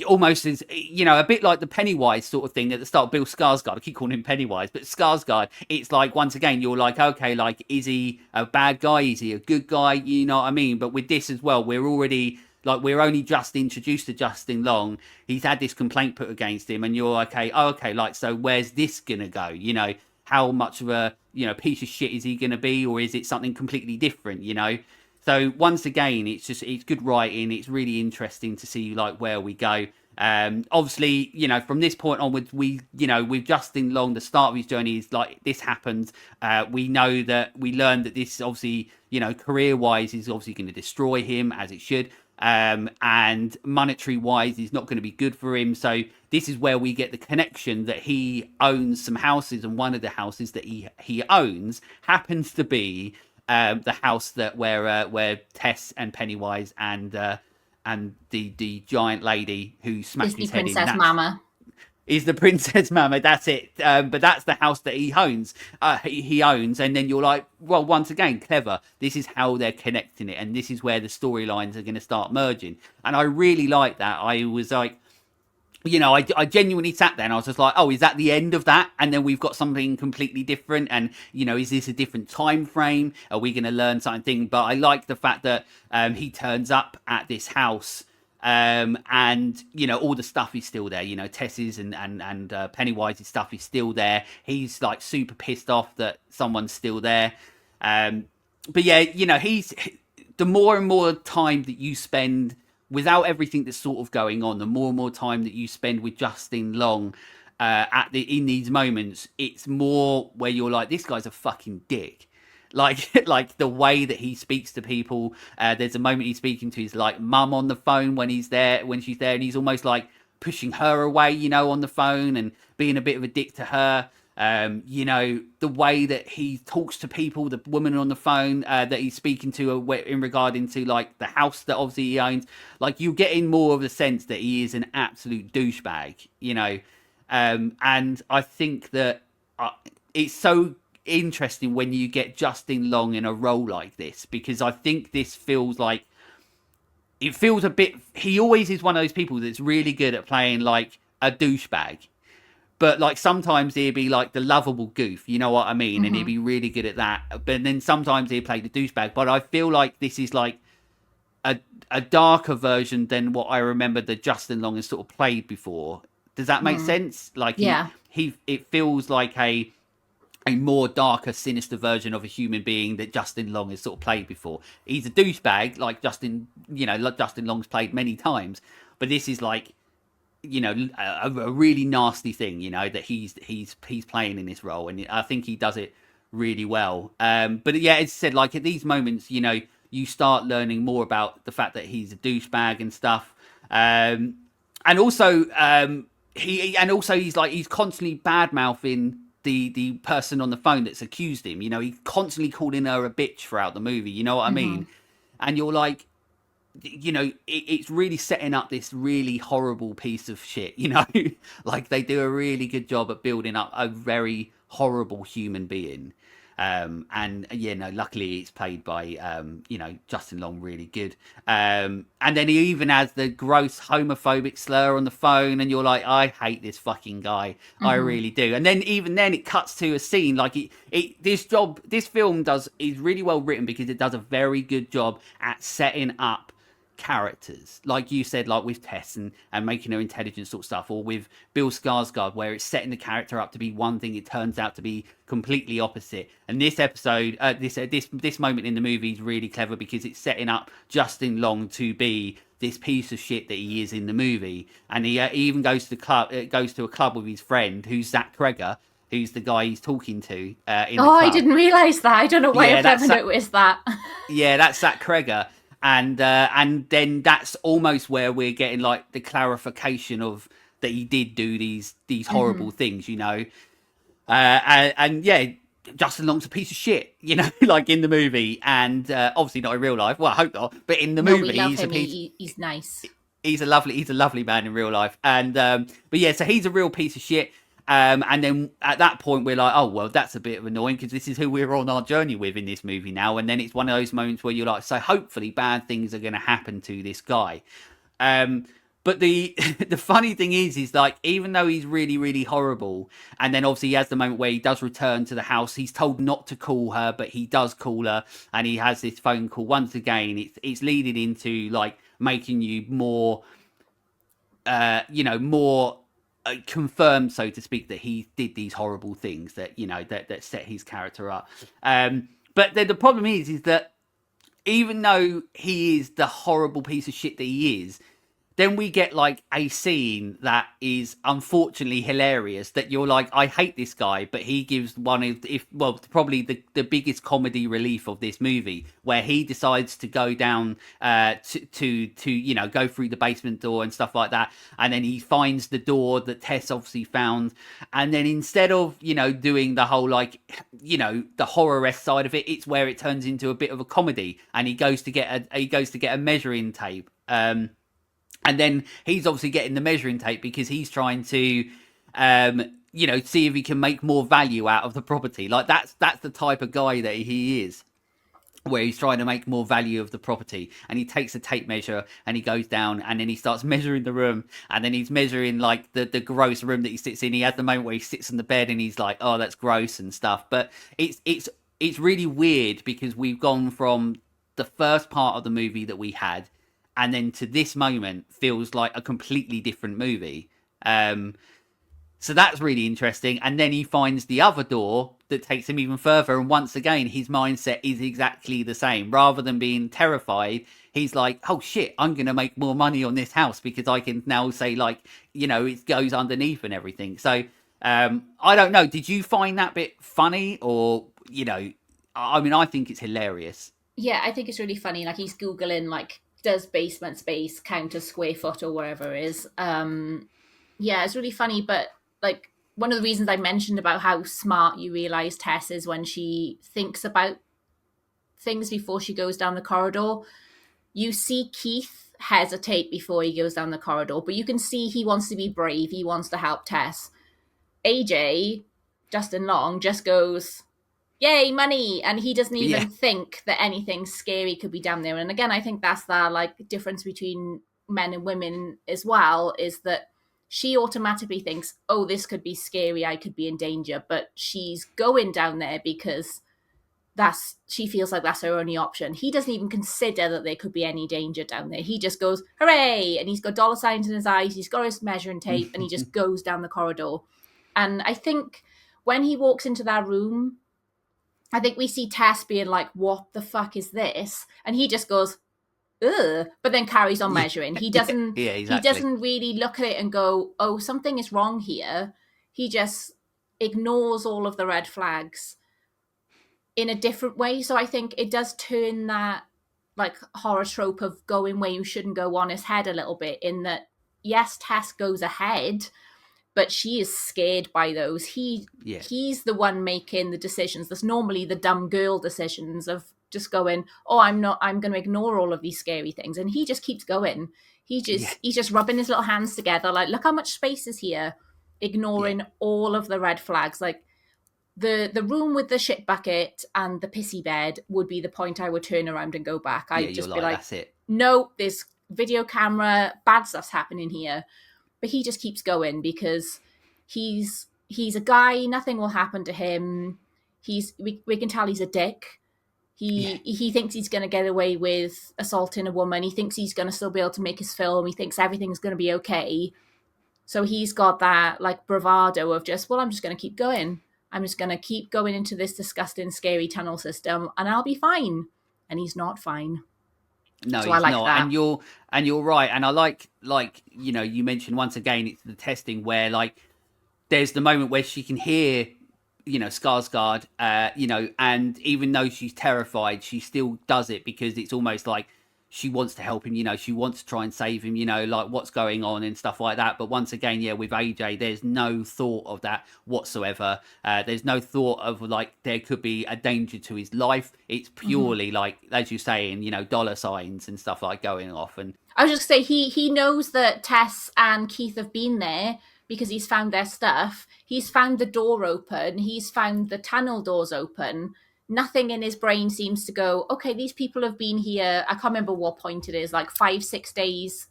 almost is, you know, a bit like the Pennywise sort of thing at the start. Bill Skarsgård, I keep calling him Pennywise, but Skarsgård, it's like, once again, you're like, okay, like, is he a bad guy, is he a good guy, you know what I mean? But with this as well, we're only just introduced to Justin Long. He's had this complaint put against him, and you're okay, oh, okay, like, so where's this gonna go? You know, how much of a, you know, piece of shit is he gonna be, or is it something completely different, you know? So once again, it's good writing. It's really interesting to see like where we go. Obviously, you know, from this point onwards, you know, with Justin Long, the start of his journey is like this happens. We learn that this obviously, you know, career wise is obviously going to destroy him, as it should. And monetary wise is not going to be good for him. So this is where we get the connection that he owns some houses, and one of the houses that he owns happens to be the house that where Tess and Pennywise and the giant lady who smacked his head in, Princess Mama. Is the Princess Mama. That's it. But that's the house that he owns. He owns, and then you're like, well, once again, clever. This is how they're connecting it, and this is where the storylines are going to start merging. And I really like that. I was like, you know, I genuinely sat there and I was just like, oh, is that the end of that? And then we've got something completely different. And, you know, is this a different time frame? Are we going to learn something? But I like the fact that he turns up at this house, and, you know, all the stuff is still there. You know, Tess's and Pennywise's stuff is still there. He's like super pissed off that someone's still there. But yeah, you know, the more and more time that you spend without everything that's sort of going on, the more and more time that you spend with Justin Long in these moments, it's more where you're like, this guy's a fucking dick. Like the way that he speaks to people. There's a moment he's speaking to his like mum on the phone when she's there, and he's almost like pushing her away, you know, on the phone, and being a bit of a dick to her. You know, the way that he talks to people, the woman on the phone that he's speaking to in regarding to like the house that obviously he owns, like you're getting more of the sense that he is an absolute douchebag, you know. And I think that it's so interesting when you get Justin Long in a role like this, because I think this feels like, it feels a bit, he always is one of those people that's really good at playing like a douchebag. But like sometimes he'd be like the lovable goof, you know what I mean? Mm-hmm. And he'd be really good at that. But then sometimes he'd play the douchebag. But I feel like this is like a darker version than what I remember that Justin Long has sort of played before. Does that make sense? Like, yeah, it feels like a more darker, sinister version of a human being that Justin Long has sort of played before. He's a douchebag, like Justin Long's played many times. But this is like, you know, a really nasty thing, you know, that he's playing in this role, and I think he does it really well. But yeah, as I said, like at these moments, you know, you start learning more about the fact that he's a douchebag and stuff, and also he's constantly bad mouthing the person on the phone that's accused him. You know, he's constantly calling her a bitch throughout the movie. You know what I mean? And you're like, you know, it's really setting up this really horrible piece of shit. You know, like they do a really good job at building up a very horrible human being. And yeah, no, luckily it's played by, you know, Justin Long, really good. And then he even has the gross homophobic slur on the phone, and you're like, I hate this fucking guy. I really do. And then even then it cuts to a scene like this film is really well written because it does a very good job at setting up characters, like you said, like with Tess and making her intelligent sort of stuff, or with Bill Skarsgård, where it's setting the character up to be one thing, it turns out to be completely opposite. And this episode, this moment in the movie is really clever because it's setting up Justin Long to be this piece of shit that he is in the movie. And he even goes to a club with his friend, who's Zach Cregger, who's the guy he's talking to in the club. I didn't realise that. I don't know why I've never noticed that. Yeah, that's Zach Cregger. And then that's almost where we're getting like the clarification of that he did do these horrible things, you know. And yeah, Justin Long's a piece of shit, you know, like in the movie, and obviously not in real life. Well, I hope not, but in the movie, he's nice. He's a lovely man in real life, and but yeah, so he's a real piece of shit. And then at that point, we're like, oh, well, that's a bit of annoying because this is who we're on our journey with in this movie now. And then it's one of those moments where you're like, so hopefully bad things are going to happen to this guy. But the funny thing is like, even though he's really, really horrible, and then obviously he has the moment where he does return to the house, he's told not to call her, but he does call her, and he has this phone call once again. It's leading into like making you more, you know, more confirmed, so to speak, that he did these horrible things that, you know, that set his character up. But then the problem is that even though he is the horrible piece of shit that he is, then we get like a scene that is unfortunately hilarious, that you're like, I hate this guy, but he gives one of, probably the biggest comedy relief of this movie, where he decides to go down to you know, go through the basement door and stuff like that, and then he finds the door that Tess obviously found, and then instead of, you know, doing the whole like, you know, the horror-esque side of it, it's where it turns into a bit of a comedy, and he goes to get a measuring tape. And then he's obviously getting the measuring tape because he's trying to, you know, see if he can make more value out of the property. Like that's the type of guy that he is, where he's trying to make more value of the property. And he takes a tape measure and he goes down and then he starts measuring the room. And then he's measuring like the gross room that he sits in. He has the moment where he sits on the bed and he's like, oh, that's gross and stuff. But it's really weird because we've gone from the first part of the movie that we had, and then to this moment feels like a completely different movie. So that's really interesting. And then he finds the other door that takes him even further. And once again, his mindset is exactly the same. Rather than being terrified, he's like, oh shit, I'm going to make more money on this house because I can now say, like, you know, it goes underneath and everything. So I don't know. Did you find that bit funny? Or, you know, I mean, I think it's hilarious. Yeah, I think it's really funny. Like, he's Googling, like, does basement space count as square foot or wherever it is. Yeah, it's really funny. But like, one of the reasons I mentioned about how smart you realize Tess is when she thinks about things before she goes down the corridor. You see Keith hesitate before he goes down the corridor, but you can see he wants to be brave. He wants to help Tess. AJ, Justin Long, just goes, yay, money, and he doesn't even think that anything scary could be down there. And again, I think that's the like difference between men and women as well, is that she automatically thinks, oh, this could be scary, I could be in danger, but she's going down there because she feels like that's her only option. He doesn't even consider that there could be any danger down there. He just goes, hooray, and he's got dollar signs in his eyes, he's got his measuring tape, and he just goes down the corridor. And I think when he walks into that room, I think we see Tess being like, what the fuck is this? And he just goes, ugh, but then carries on measuring. He doesn't exactly. He doesn't really look at it and go, oh, something is wrong here. He just ignores all of the red flags in a different way. So I think it does turn that like horror trope of going where you shouldn't go on his head a little bit, in that, yes, Tess goes ahead, but she is scared by those. He's the one making the decisions. That's normally the dumb girl decisions of just going, oh, I'm going to ignore all of these scary things, and he just keeps going. Yeah. He's just rubbing his little hands together, like, look how much space is here, ignoring all of the red flags. Like, the room with the shit bucket and the pissy bed would be the point I would turn around and go back. I'd just be like, that's it. no, there's video camera, bad stuff's happening here. But he just keeps going because he's a guy, nothing will happen to him. We can tell he's a dick. He thinks he's going to get away with assaulting a woman. He thinks he's going to still be able to make his film. He thinks everything's going to be okay. So he's got that like bravado of just, well, I'm just going to keep going. I'm just going to keep going into this disgusting, scary tunnel system, and I'll be fine. And he's not fine. No, so he's like not. that. And you're right. And I like you mentioned once again, it's the testing where like there's the moment where she can hear Skarsgård, and even though she's terrified, she still does it because it's almost like she wants to help him, she wants to try and save him, like what's going on and stuff like that. But once again, with AJ, there's no thought of that whatsoever. There's no thought of like there could be a danger to his life. It's purely like, as you're saying, dollar signs and stuff like going off. And I was just say he knows that Tess and Keith have been there because he's found their stuff. He's found the door open. He's found the tunnel doors open. Nothing in his brain seems to go, okay, these people have been here. I can't remember what point it is, like 5-6 days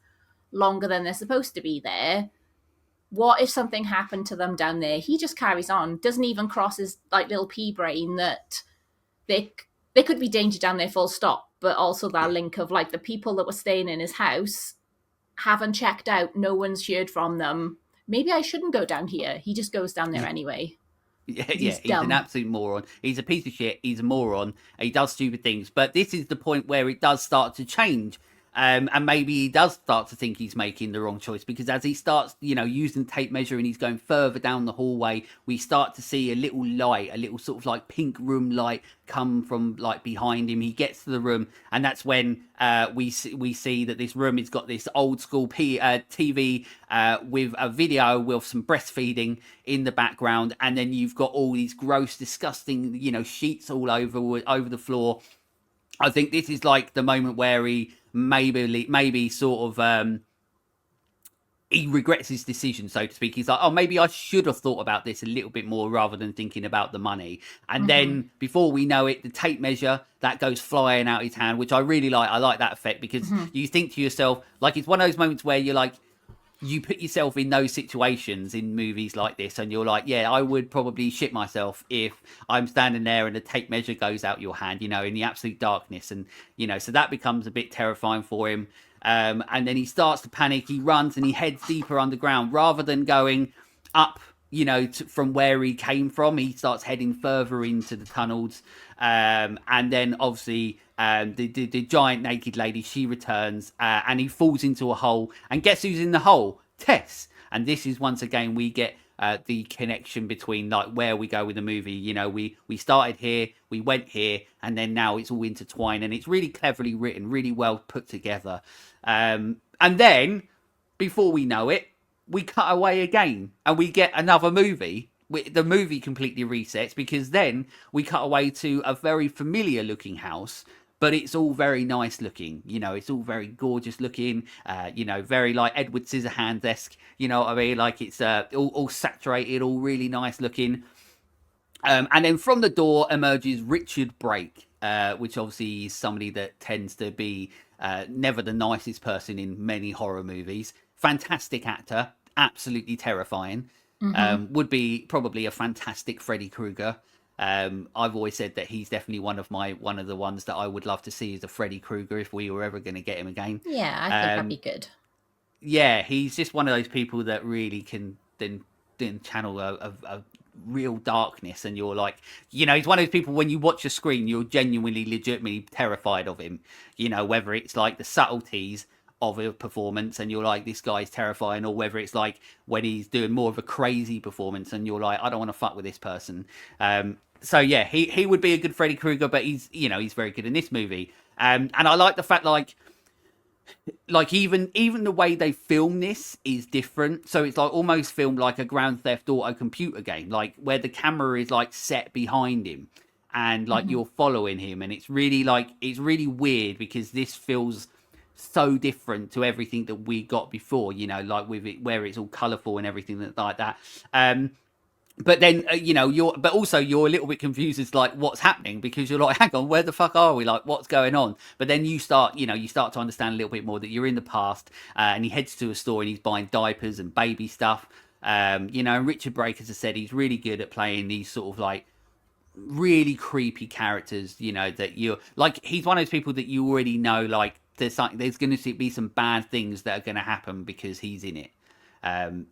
longer than they're supposed to be there. What if something happened to them down there? He just carries on. Doesn't even cross his like little pea brain that there could be danger down there full stop. But also that link of like the people that were staying in his house haven't checked out. No one's heard from them. Maybe I shouldn't go down here. He just goes down there anyway. He's an absolute moron. He's a piece of shit. He's a moron. He does stupid things. But this is the point where it does start to change. And maybe he does start to think he's making the wrong choice, because as he starts, using the tape measure and he's going further down the hallway, we start to see a little light, a little sort of like pink room light come from like behind him. He gets to the room, and that's when we see that this room has got this old school TV with a video with some breastfeeding in the background, and then you've got all these gross, disgusting, sheets all over the floor. I think this is like the moment where he maybe sort of he regrets his decision, so to speak. He's like, oh, maybe I should have thought about this a little bit more rather than thinking about the money. And then before we know it, the tape measure that goes flying out his hand, which I really like. I like that effect because you think to yourself, like, it's one of those moments where you're like, you put yourself in those situations in movies like this, and you're like, yeah, I would probably shit myself if I'm standing there and the tape measure goes out your hand, in the absolute darkness. And, so that becomes a bit terrifying for him. And then he starts to panic. He runs and he heads deeper underground rather than going up, from where he came from. He starts heading further into the tunnels. And then obviously the giant naked lady, she returns and he falls into a hole. And guess who's in the hole? Tess. And this is once again we get the connection between like where we go with the movie. We started here, we went here, and then now it's all intertwined, and it's really cleverly written, really well put together. And then before we know it, we cut away again and we get another movie. The movie completely resets because then we cut away to a very familiar looking house, but it's all very nice looking. It's all very gorgeous looking, very like Edward Scissorhands-esque, you know what I mean? Like it's all saturated, all really nice looking. And then from the door emerges Richard Brake, which obviously is somebody that tends to be never the nicest person in many horror movies. Fantastic actor, absolutely terrifying. Would be probably a fantastic Freddy Krueger. I've always said that he's definitely one of the ones that I would love to see as a Freddy Krueger if we were ever going to get him again. Yeah, I think that'd be good. Yeah, he's just one of those people that really can then channel a real darkness, and you're like, he's one of those people when you watch a screen, you're genuinely, legitimately terrified of him. Whether it's like the subtleties of a performance and you're like, this guy's terrifying, or whether it's like when he's doing more of a crazy performance and you're like, I don't want to fuck with this person. So yeah, he would be a good Freddy Krueger, but he's very good in this movie. And I like the fact, like, like even the way they film this is different. So it's like almost filmed like a Grand Theft Auto computer game, like where the camera is like set behind him and like Mhm. you're following him, and it's really like it's really weird because this feels so different to everything that we got before, you know, like with it where it's all colorful and everything like that. But then you know but also you're a little bit confused as like what's happening, because you're like, hang on, where the fuck are we, like what's going on? But then you start to understand a little bit more that you're in the past, and he heads to a store and he's buying diapers and baby stuff. And Richard Brake, as I said, he's really good at playing these sort of like really creepy characters, that you're like, he's one of those people that you already know, like there's going to be some bad things that are going to happen because he's in it. um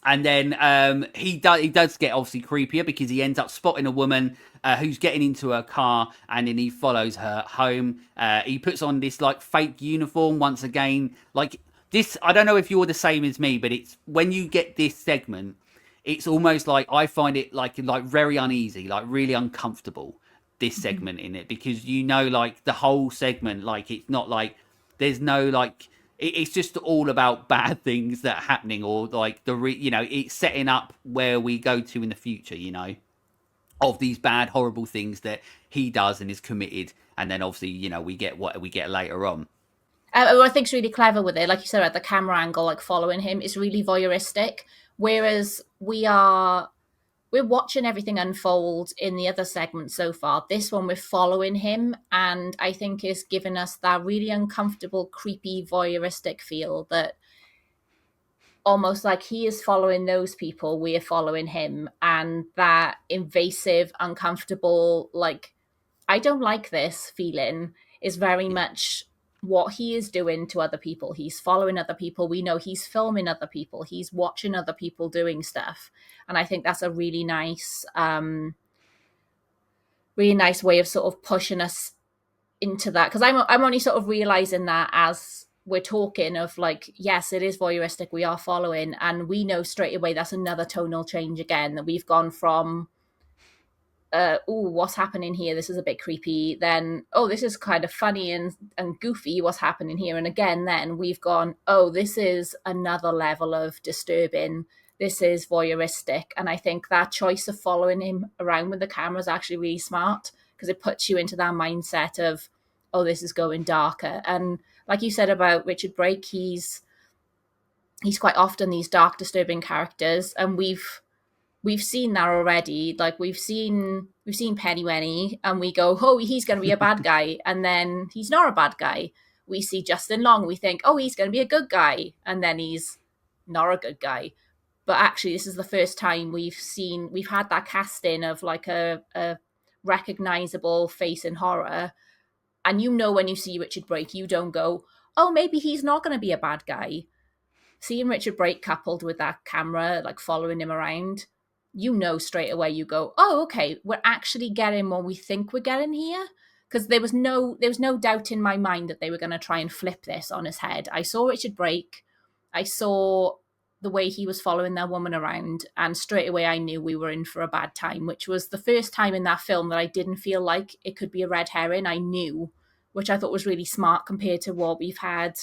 and then he does get obviously creepier because he ends up spotting a woman who's getting into her car, and then he follows her home. He puts on this like fake uniform once again. Like this, I don't know if you're the same as me, but it's when you get this segment, it's almost like I find it like very uneasy, like really uncomfortable. This Mhm. segment in it, because like the whole segment, like it's not like there's no like it's just all about bad things that are happening, or like it's setting up where we go to in the future, of these bad, horrible things that he does and is committed, and then obviously we get what we get later on. What I think's really clever with it, like you said, at the camera angle, like following him, is really voyeuristic. Whereas we're watching everything unfold in the other segment so far. This one, we're following him, and I think is giving us that really uncomfortable, creepy, voyeuristic feel that almost like he is following those people, we are following him, and that invasive, uncomfortable, like, I don't like this feeling is very Yeah. much what he is doing to other people. He's following other people. We know he's filming other people. He's watching other people doing stuff. And I think that's a really nice way of sort of pushing us into that. Because I'm only sort of realizing that as we're talking of like, yes, it is voyeuristic. We are following, and we know straight away that's another tonal change again, that we've gone from oh, what's happening here? This is a bit creepy. Then, oh, this is kind of funny and goofy. What's happening here? And again, then we've gone, oh, this is another level of disturbing. This is voyeuristic. And I think that choice of following him around with the camera is actually really smart, because it puts you into that mindset of, oh, this is going darker. And like you said about Richard Brake, he's quite often these dark, disturbing characters, and we've seen that already. Like we've seen Pennywenny, and we go, oh, he's going to be a bad guy, and then he's not a bad guy. We see Justin Long, we think, oh, he's going to be a good guy, and then he's not a good guy. But actually, this is the first time we've had that casting of like a recognizable face in horror, and when you see Richard Brake, you don't go, oh, maybe he's not going to be a bad guy. Seeing Richard Brake coupled with that camera, like following him around, straight away, you go, oh, okay, we're actually getting what we think we're getting here. Because there was no doubt in my mind that they were going to try and flip this on his head. I saw Richard Brake, I saw the way he was following that woman around, and straight away I knew we were in for a bad time, which was the first time in that film that I didn't feel like it could be a red herring. I knew, which I thought was really smart compared to what we've had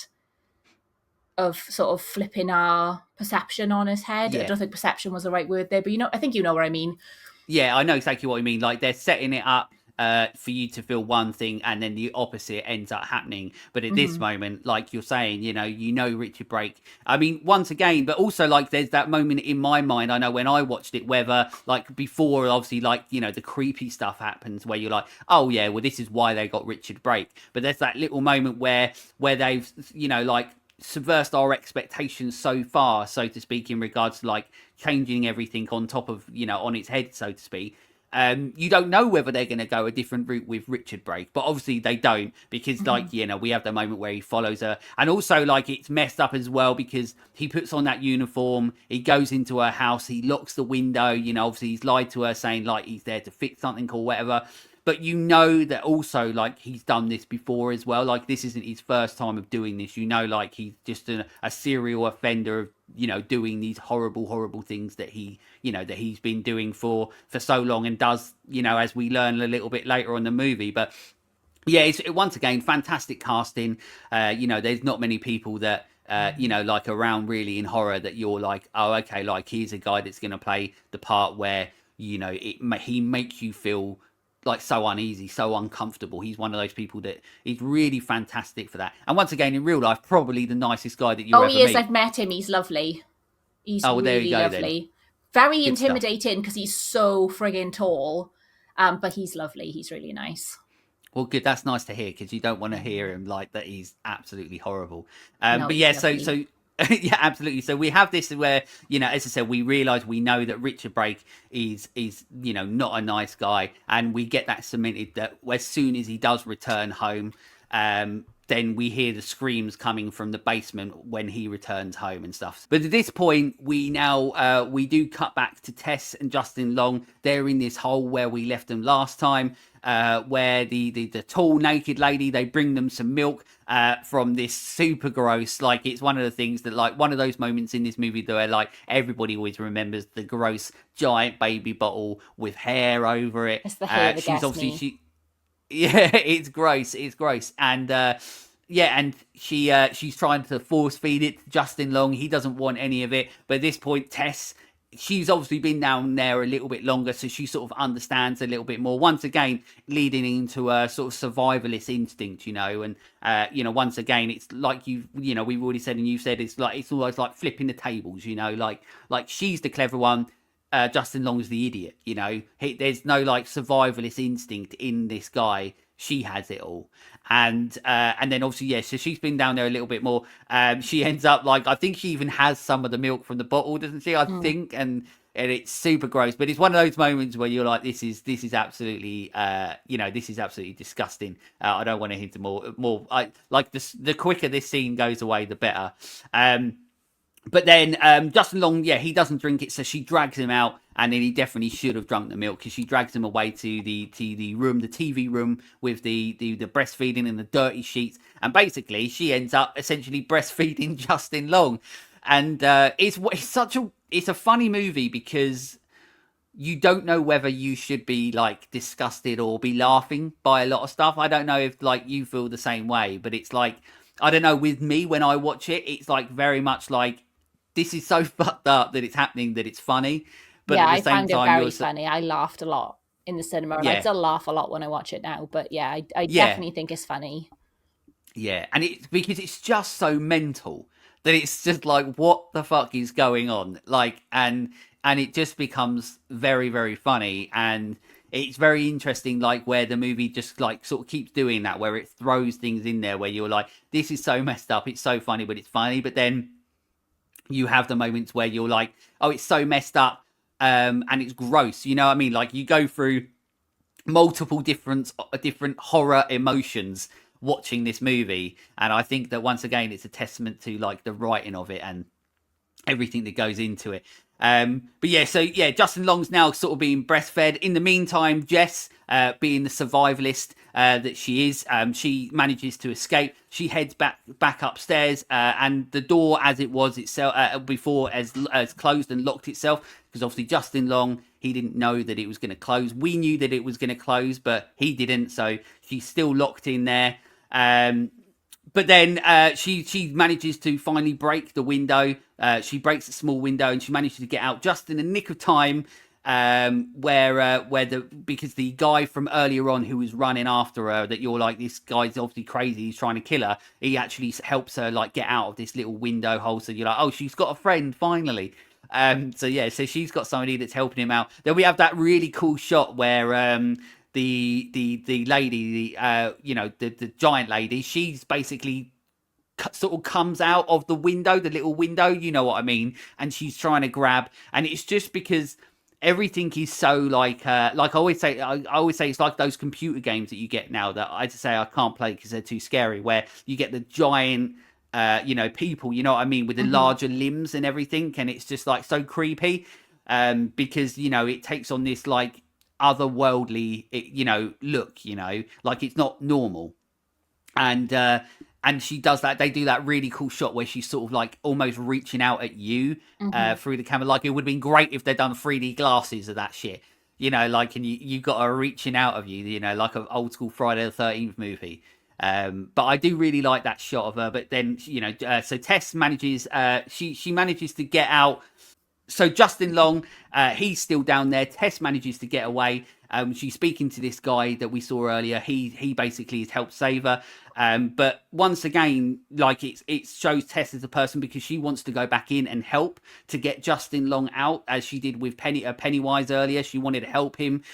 of sort of flipping our perception on his head. I Yeah. don't think perception was the right word there, but I think you know what I mean. Yeah, I know exactly what you mean. Like they're setting it up for you to feel one thing, and then the opposite ends up happening. But at this Mm-hmm. moment, like you're saying, Richard Brake. I mean, once again, but also like there's that moment in my mind. I know when I watched it, whether like before, obviously, like the creepy stuff happens where you're like, oh yeah, well this is why they got Richard Brake. But there's that little moment where they've like subversed our expectations so far, so to speak, in regards to like changing everything on top of on its head, so to speak. You don't know whether they're going to go a different route with Richard Brake, but obviously they don't, because Mm-hmm. like we have the moment where he follows her, and also like it's messed up as well because he puts on that uniform, he goes into her house, he locks the window, obviously he's lied to her saying like he's there to fix something or whatever. But that also like he's done this before as well. Like this isn't his first time of doing this. Like he's just a serial offender of doing these horrible things that he's been doing for so long, and does as we learn a little bit later on the movie. But Yeah, it's once again fantastic casting. There's not many people that like around really in horror that you're like, oh, okay, like here's a guy that's going to play the part where he makes you feel like so uneasy, so uncomfortable. He's one of those people that he's really fantastic for that. And once again, in real life, probably the nicest guy that you Oh, ever he is. meet. I've met him. He's lovely. He's Oh, well, there you really go then. lovely. Very Good stuff. intimidating because he's so friggin' tall. But he's lovely. He's really nice. Well, good. That's nice to hear because you don't want to hear him like that. He's absolutely horrible. No, But he's yeah, lovely. yeah, absolutely. So we have this where as I said, we realise we know that Richard Brake is not a nice guy, and we get that cemented that as soon as he does return home, then we hear the screams coming from the basement when he returns home and stuff. But at this point, we do cut back to Tess and Justin Long. They're in this hole where we left them last time, where the tall naked lady, they bring them some milk from this super gross, like it's one of the things that like one of those moments in this movie where like everybody always remembers the gross giant baby bottle with hair over it. It's the hair that She's gets obviously me. she Yeah, it's gross. It's gross. And she's trying to force feed it to Justin Long. He doesn't want any of it. But at this point, Tess, she's obviously been down there a little bit longer, so she sort of understands a little bit more. Once again, leading into a sort of survivalist instinct, and once again, it's like we've already said and you've said it's always like flipping the tables, like she's the clever one. Justin Long's the idiot, there's no like survivalist instinct in this guy. She has it all, and then obviously so she's been down there a little bit more. She ends up like I think she even has some of the milk from the bottle, doesn't she? I think, and it's super gross. But it's one of those moments where you're like, this is absolutely this is absolutely disgusting. I don't want to hint more. Like the quicker this scene goes away, the better. But then Justin Long, he doesn't drink it, so she drags him out, and then he definitely should have drunk the milk because she drags him away to the room, the TV room with the breastfeeding and the dirty sheets, and basically she ends up essentially breastfeeding Justin Long, and it's a funny movie because you don't know whether you should be like disgusted or be laughing by a lot of stuff. I don't know if like you feel the same way, but it's like I don't know, with me when I watch it, it's like very much like this is so fucked up that it's happening that it's funny, but Yeah, at the I same found it time very funny. I laughed a lot in the cinema, and I yeah, still laugh a lot when I watch it now. But yeah, I yeah, definitely think it's funny. yeah, and it's because it's just so mental that it's just like what the fuck is going on, like, and it just becomes very very funny, and it's very interesting, like where the movie just like sort of keeps doing that, where it throws things in there where you're like, this is so messed up, it's so funny, but it's funny, but then you have the moments where you're like, oh, it's so messed up, and it's gross. You know what I mean? Like you go through multiple different horror emotions watching this movie, and I think that once again, it's a testament to like the writing of it and everything that goes into it. But Justin Long's now sort of being breastfed. In the meantime, Jess, being the survivalist that she is, she manages to escape. She heads back upstairs, and the door, as it was itself before, as closed and locked itself. Because obviously Justin Long, he didn't know that it was going to close. We knew that it was going to close, but he didn't. So she's still locked in there. But then she manages to finally break the window. She breaks a small window and she manages to get out just in the nick of time. Because the guy from earlier on who was running after her, that you're like, this guy's obviously crazy, he's trying to kill her. He actually helps her like get out of this little window hole. So you're like, oh, she's got a friend finally. So she's got somebody that's helping him out. Then we have that really cool shot where the lady, the giant lady, she's basically sort of comes out of the window, the little window, you know what I mean, and she's trying to grab, and it's just because everything is so like I always say it's like those computer games that you get now that I just say I can't play because they're too scary, where you get the giant people, you know what I mean, with the larger limbs and everything, and it's just like so creepy, because it takes on this like otherworldly look, like it's not normal, and she does that. They do that really cool shot where she's sort of like almost reaching out at you through the camera. Like it would have been great if they'd done 3D glasses of that shit. you know, like, and you got her reaching out of you, you know, like an old school Friday the 13th movie. But I do really like that shot of her. But then, you know, so Tess manages, she manages to get out. So Justin Long, he's still down there. Tess manages to get away. She's speaking to this guy that we saw earlier. He basically has helped save her. But once again, like it shows Tess as a person because she wants to go back in and help to get Justin Long out, as she did with Pennywise earlier. She wanted to help him.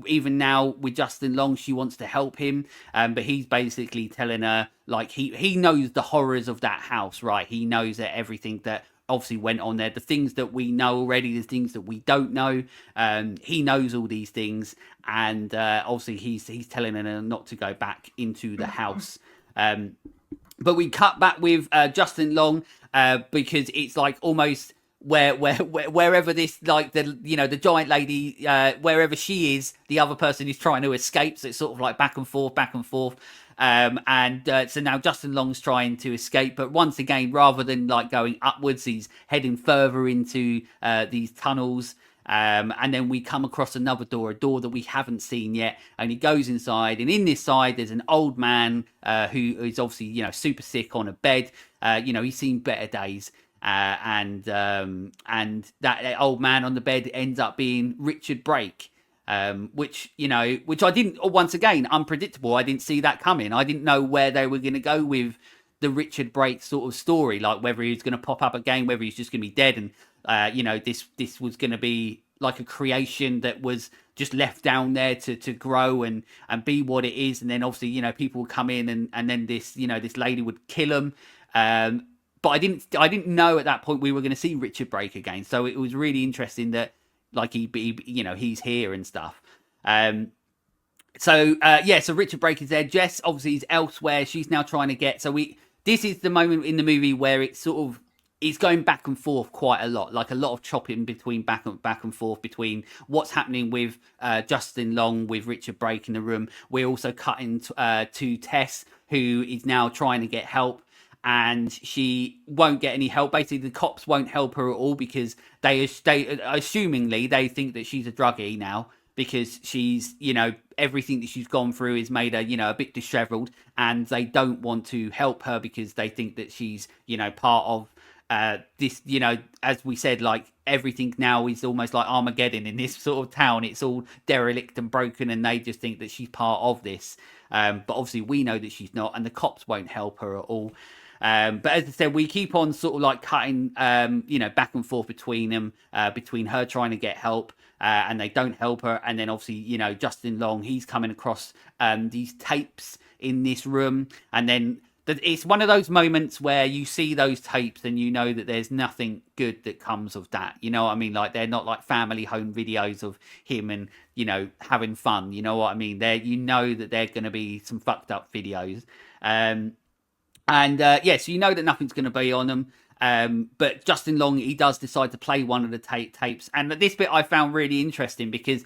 Even now with Justin Long, she wants to help him. But he's basically telling her, like, he knows the horrors of that house, right? He knows that everything that obviously went on there, the things that we know already, the things that we don't know. He knows all these things, and obviously he's telling her not to go back into the house. But we cut back with Justin Long because it's like almost wherever this, like, the, you know, the giant lady, wherever she is, the other person is trying to escape. So it's sort of like back and forth, back and forth. So now Justin Long's trying to escape, but once again, rather than like going upwards, he's heading further into these tunnels. And then we come across another door, a door that we haven't seen yet, and he goes inside, and in this side there's an old man who is obviously, you know, super sick on a bed. You know, he's seen better days. And that old man on the bed ends up being Richard Brake. Which I didn't, once again, unpredictable. I didn't see that coming. I didn't know where they were going to go with the Richard Brake sort of story, like whether he was going to pop up again, whether he's just going to be dead, and this was going to be like a creation that was just left down there to grow and be what it is, and then obviously, you know, people would come in and then this lady would kill him. But I didn't know at that point we were going to see Richard Brake again, so it was really interesting that, like, he's here and stuff. So Richard Brake is there. Jess obviously is elsewhere. She's now trying to get. This is the moment in the movie where it's going back and forth quite a lot, like a lot of chopping between back and forth between what's happening with Justin Long, with Richard Brake in the room. We're also cutting to Tess, who is now trying to get help. And she won't get any help. Basically, the cops won't help her at all because assumingly they think that she's a druggie now, because she's, you know, everything that she's gone through has made her, you know, a bit disheveled, and they don't want to help her because they think that she's, you know, part of this, you know, as we said, like, everything now is almost like Armageddon in this sort of town. It's all derelict and broken, and they just think that she's part of this. But obviously we know that she's not, and the cops won't help her at all. But as I said, we keep on sort of like cutting, back and forth between them, between her trying to get help, and they don't help her. And then obviously, you know, Justin Long, he's coming across these tapes in this room. And then it's one of those moments where you see those tapes and you know that there's nothing good that comes of that. You know what I mean? Like, they're not like family home videos of him and, you know, having fun. You know what I mean? You know that they're going to be some fucked up videos. So you know that nothing's going to be on them. But Justin Long, he does decide to play one of the tapes. And this bit I found really interesting because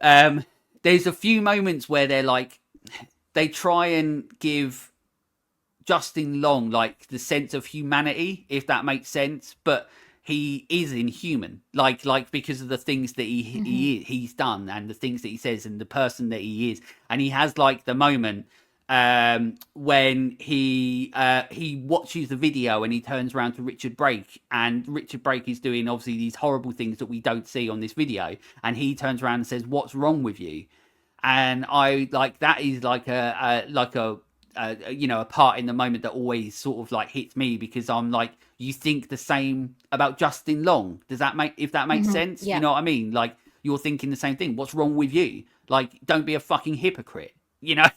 there's a few moments where they try and give Justin Long, like, the sense of humanity, if that makes sense. But he is inhuman, like because of the things that he's done and the things that he says and the person that he is. And he has, like, the moment when he watches the video and he turns around to Richard Brake, and Richard Brake is doing obviously these horrible things that we don't see on this video, and he turns around and says, "What's wrong with you?" And I, like, that is like a part in the moment that always sort of like hits me, because I'm like, you think the same about Justin Long. Does that if that makes sense? Yeah. You know what I mean? Like, you're thinking the same thing. What's wrong with you? Like, don't be a fucking hypocrite, you know?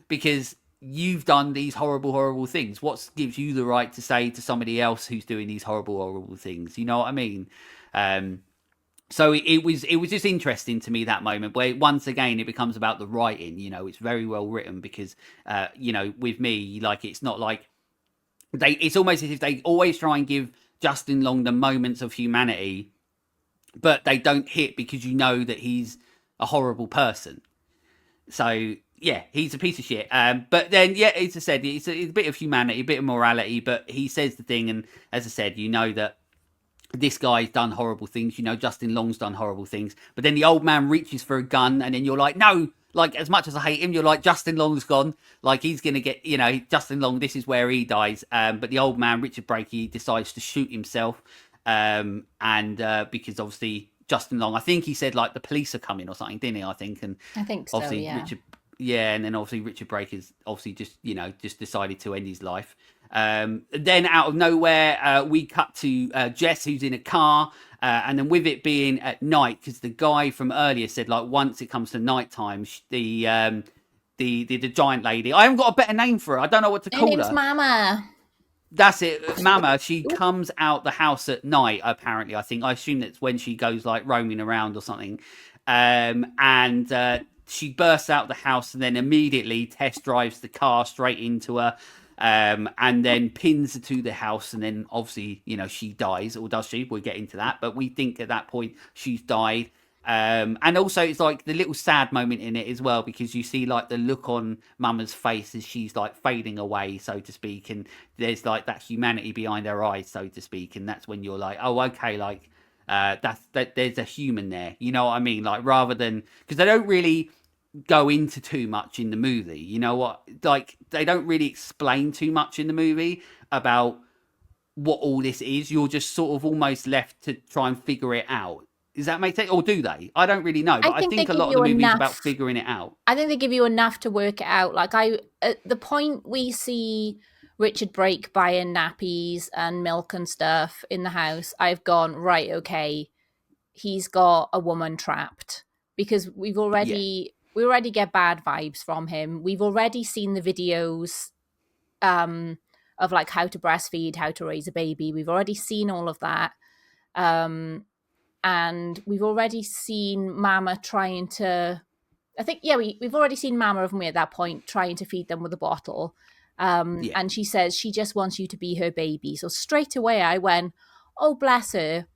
Because you've done these horrible, horrible things. What gives you the right to say to somebody else who's doing these horrible, horrible things? You know what I mean? So it was just interesting to me, that moment where once again it becomes about the writing. You know, it's very well written because, with me, like, it's not like it's almost as if they always try and give Justin Long the moments of humanity, but they don't hit because you know that he's a horrible person. So yeah, he's a piece of shit. But then, yeah, as I said, it's a bit of humanity, a bit of morality, but he says the thing, and as I said, you know that this guy's done horrible things, Justin Long's done horrible things. But then the old man reaches for a gun, and then you're like, no, like, as much as I hate him, you're like, Justin Long's gone. Like, he's going to get, Justin Long, this is where he dies. But the old man, Richard Brake, he decides to shoot himself. And because obviously Justin Long, I think he said, like, the police are coming or something, didn't he? I think. And I think so, obviously yeah. and then obviously Richard Brake has obviously just decided to end his life. Then out of nowhere, we cut to Jess, who's in a car, and then with it being at night, because the guy from earlier said, like, once it comes to nighttime, the giant lady, I haven't got a better name for her. I don't know what to call her. Her name's Mama. That's it, Mama. She comes out the house at night, apparently. I assume that's when she goes, like, roaming around or something. And she bursts out the house, and then immediately Tess drives the car straight into her, and then pins her to the house, and then obviously, she dies, or does she? We'll get into that, but we think at that point she's died. And also it's like the little sad moment in it as well, because you see like the look on Mama's face as she's like fading away, so to speak, and there's like that humanity behind her eyes, so to speak, and that's when you're like, oh, okay, like there's a human there, you know what I mean? Like, rather than, because they don't really go into too much in the movie, you know what, like they don't really explain too much in the movie about what all this is. You're just sort of almost left to try and figure it out. Does that make sense? Or do they? I don't really know, but I think a lot of the movie is about figuring it out. I think they give you enough to work it out. Like, at the point we see Richard Brake buying nappies and milk and stuff in the house, I've gone, right, okay, he's got a woman trapped, because we already get bad vibes from him. We've already seen the videos of like how to breastfeed, how to raise a baby. We've already seen all of that. And we've already seen Mama trying to, I think, we've already seen Mama, haven't we, at that point, trying to feed them with a bottle. And she says she just wants you to be her baby. So straight away I went, oh, bless her.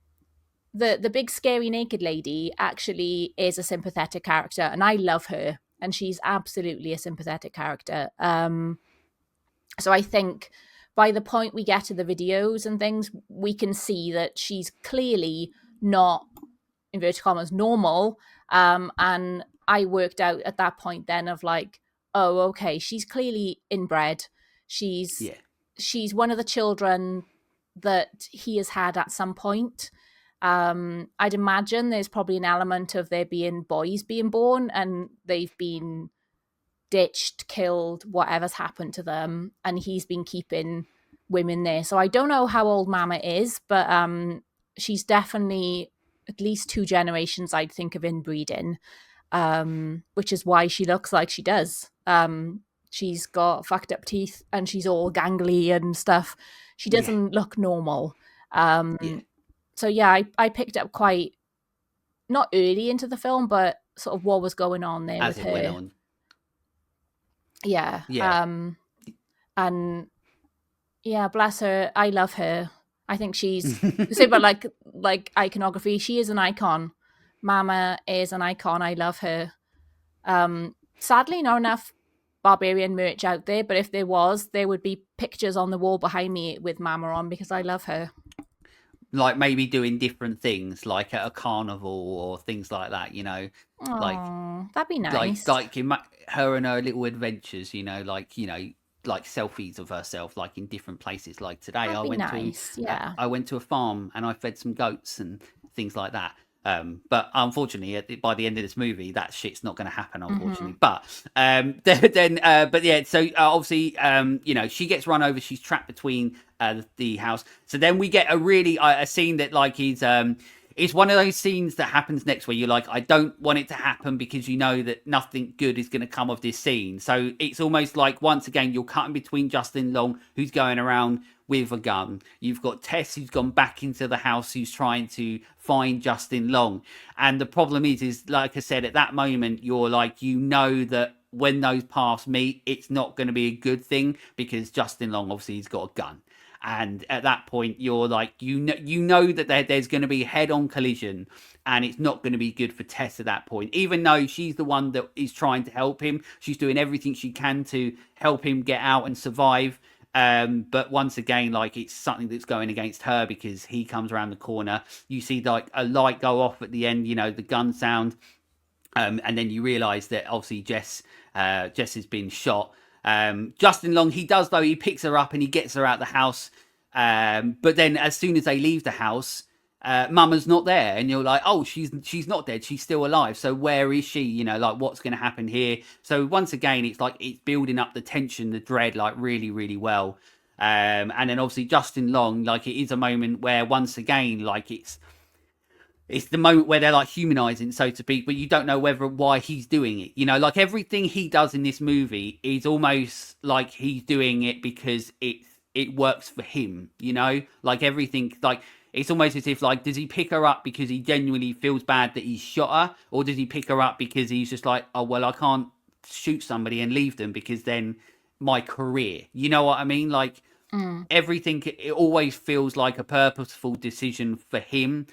The big scary naked lady actually is a sympathetic character, and I love her, and she's absolutely a sympathetic character. So I think by the point we get to the videos and things, we can see that she's clearly not, inverted commas, normal. And I worked out at that point then of like, oh, okay, she's clearly inbred. She's one of the children that he has had at some point. I'd imagine there's probably an element of there being boys being born and they've been ditched, killed, whatever's happened to them, and he's been keeping women there. So I don't know how old Mama is, but she's definitely at least 2 generations, I'd think, of inbreeding, which is why she looks like she does. She's got fucked up teeth and she's all gangly and stuff. She doesn't look normal. So yeah, I picked up quite, not early into the film, but sort of what was going on there as with it her. went on. Yeah. And yeah, bless her. I love her. I think she's say about like iconography. She is an icon. Mama is an icon. I love her. Sadly, not enough Barbarian merch out there, but if there was, there would be pictures on the wall behind me with Mama on, because I love her. Like maybe doing different things, like at a carnival or things like that, you know. Aww, like that'd be nice. Like her and her little adventures, like selfies of herself, like in different places. Like today, I went to a farm and I fed some goats and things like that. But unfortunately, by the end of this movie, that shit's not going to happen, unfortunately. But but yeah, so obviously, she gets run over. She's trapped between the house. So then we get a scene that like is it's one of those scenes that happens next where you're like, I don't want it to happen, because you know that nothing good is going to come of this scene. So it's almost like, once again, you're cutting between Justin Long, who's going around with a gun. You've got Tess, who's gone back into the house, who's trying to find Justin Long. And the problem is like I said, at that moment, you're like, that when those paths meet, it's not going to be a good thing, because Justin Long, obviously, he's got a gun. And at that point, you're like, that there's going to be head-on collision, and it's not going to be good for Tess at that point. Even though she's the one that is trying to help him, she's doing everything she can to help him get out and survive. But once again, like, it's something that's going against her because he comes around the corner. You see like a light go off at the end, you know, the gun sound. And then you realise that obviously Jess has been shot. Justin Long, he does though, he picks her up and he gets her out the house. But then as soon as they leave the house, Mama's not there, and you're like, oh, she's not dead, she's still alive. So where is she? You know, like, what's going to happen here? So once again, it's like it's building up the tension, the dread, like really, really well. And then obviously Justin Long, like, it is a moment where once again, like, it's the moment where they're like humanizing, so to speak, but you don't know why he's doing it. You know, like, everything he does in this movie is almost like he's doing it because it works for him. You know, like, everything, like, it's almost as if, like, does he pick her up because he genuinely feels bad that he shot her, or does he pick her up because he's just like, oh well, I can't shoot somebody and leave them because then my career. You know what I mean? Like, everything, it always feels like a purposeful decision for him.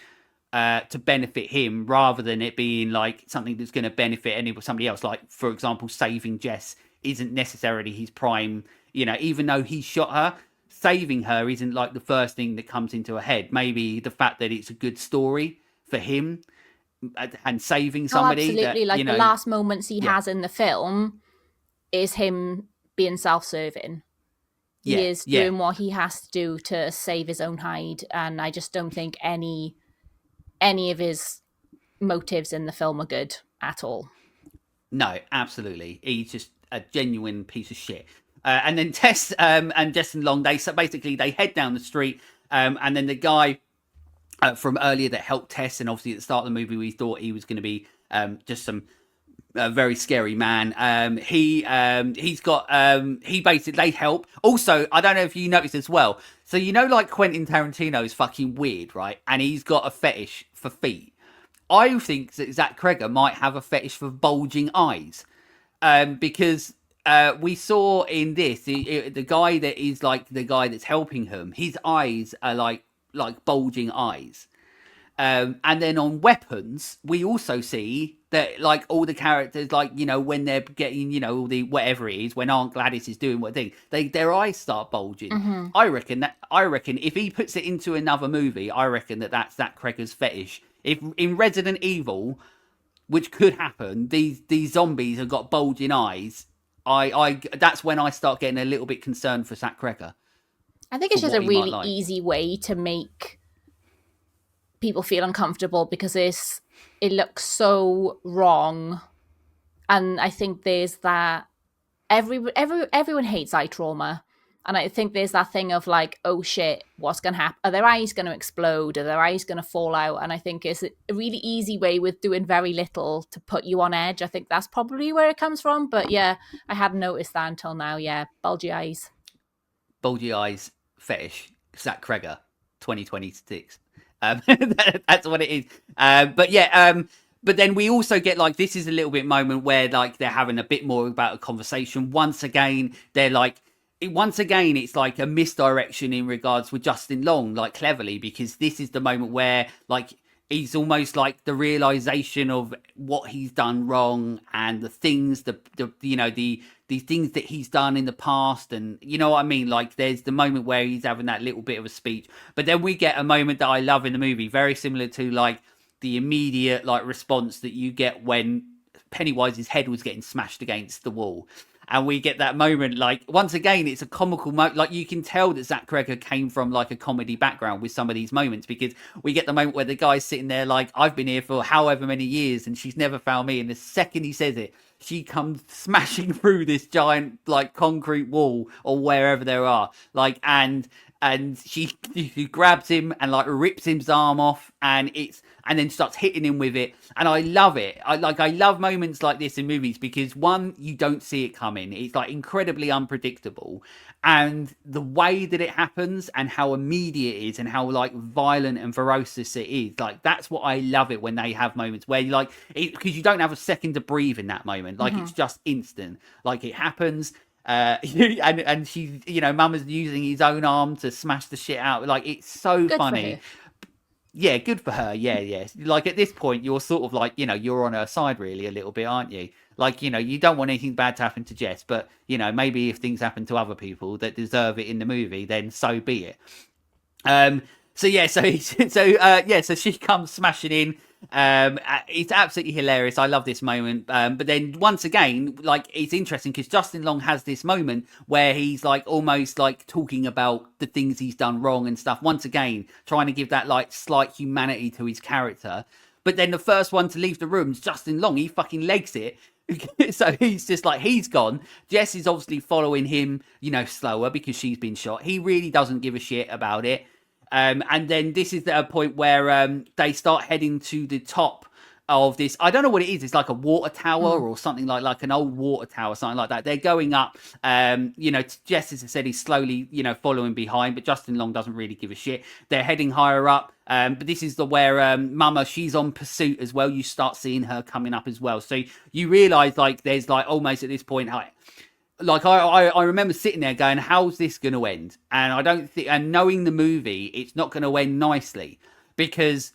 To benefit him, rather than it being like something that's going to benefit somebody else. Like, for example, saving Jess isn't necessarily his prime, you know, even though he shot her, saving her isn't like the first thing that comes into her head. Maybe the fact that it's a good story for him and saving somebody. Oh, absolutely. That, like, you know, the last moments he has in the film is him being self-serving. He is doing what he has to do to save his own hide, and I just don't think any of his motives in the film are good at all. No, absolutely. He's just a genuine piece of shit. And then Tess and Justin Long, they head down the street, and then the guy from earlier that helped Tess, and obviously at the start of the movie we thought he was going to be just some very scary man. He basically, they help. Also, I don't know if you noticed as well. So, you know, like, Quentin Tarantino is fucking weird, right? And he's got a fetish for feet. I think that Zach Cregger might have a fetish for bulging eyes, because we saw in this the guy that is like the guy that's helping him. His eyes are like bulging eyes. And then on weapons, we also see that, like, all the characters, like, you know, when they're getting, you know, all the whatever it is, when Aunt Gladys is doing what thing, their eyes start bulging. Mm-hmm. I reckon if he puts it into another movie, I reckon that's Zach Cregger's fetish. If in Resident Evil, which could happen, these zombies have got bulging eyes, I that's when I start getting a little bit concerned for Zach Cregger. I think it's just a really easy way to make people feel uncomfortable because it looks so wrong. And I think there's that everyone hates eye trauma, and I think there's that thing of like, oh shit, what's gonna happen? Are their eyes gonna explode? Are their eyes gonna fall out? And I think it's a really easy way with doing very little to put you on edge. I think that's probably where it comes from. But yeah, I hadn't noticed that until now. Yeah, bulgy eyes fetish. Zach Cregger 2026. That's what it is. But then we also get, like, this is a little bit moment where, like, they're having a bit more about a conversation. Once again, it's like a misdirection in regards with Justin Long, like, cleverly, because this is the moment where, like, he's almost like the realization of what he's done wrong and the things, the things that he's done in the past, and you know what I mean? Like, there's the moment where he's having that little bit of a speech, but then we get a moment that I love in the movie, very similar to, like, the immediate, like, response that you get when Pennywise's head was getting smashed against the wall. And we get that moment, like, once again, it's a comical moment. Like, you can tell that Zach Cregger came from, like, a comedy background with some of these moments, because we get the moment where the guy's sitting there like, I've been here for however many years and she's never found me. And the second he says it, she comes smashing through this giant, like, concrete wall or wherever there are. Like, and she grabs him and, like, rips his arm off, and then starts hitting him with it. And I love it. I love moments like this in movies because, one, you don't see it coming. It's, like, incredibly unpredictable. And the way that it happens and how immediate it is and how, like, violent and ferocious it is, like, that's what I love it when they have moments where, like, because you don't have a second to breathe in that moment. Like, it's just instant. Like, it happens. And she, you know, Mama's using his own arm to smash the shit out. Like, it's so Good funny. Yeah, good for her. Yeah, yeah. Like at this point, you're sort of like, you're on her side really a little bit, aren't you? Like, you don't want anything bad to happen to Jess, but maybe if things happen to other people that deserve it in the movie, then so be it. Um, so yeah, so she comes smashing in. It's absolutely hilarious. I love this moment. But then once again, like it's interesting because Justin Long has this moment where he's like almost like talking about the things he's done wrong and stuff. Once again, trying to give that like slight humanity to his character. But then the first one to leave the room is Justin Long. He fucking legs it. So he's just like, he's gone. Jess is obviously following him, slower because she's been shot. He really doesn't give a shit about it. And then this is the point where they start heading to the top of this. I don't know what it is. It's like a water tower or something like an old water tower, something like that. They're going up. Jess, as I said, he's slowly, following behind, but Justin Long doesn't really give a shit. They're heading higher up. But this is where Mama, she's on pursuit as well. You start seeing her coming up as well. So you realise like there's like almost at this point, like I remember sitting there going, how's this going to end? And I don't think, and knowing the movie, it's not going to end nicely because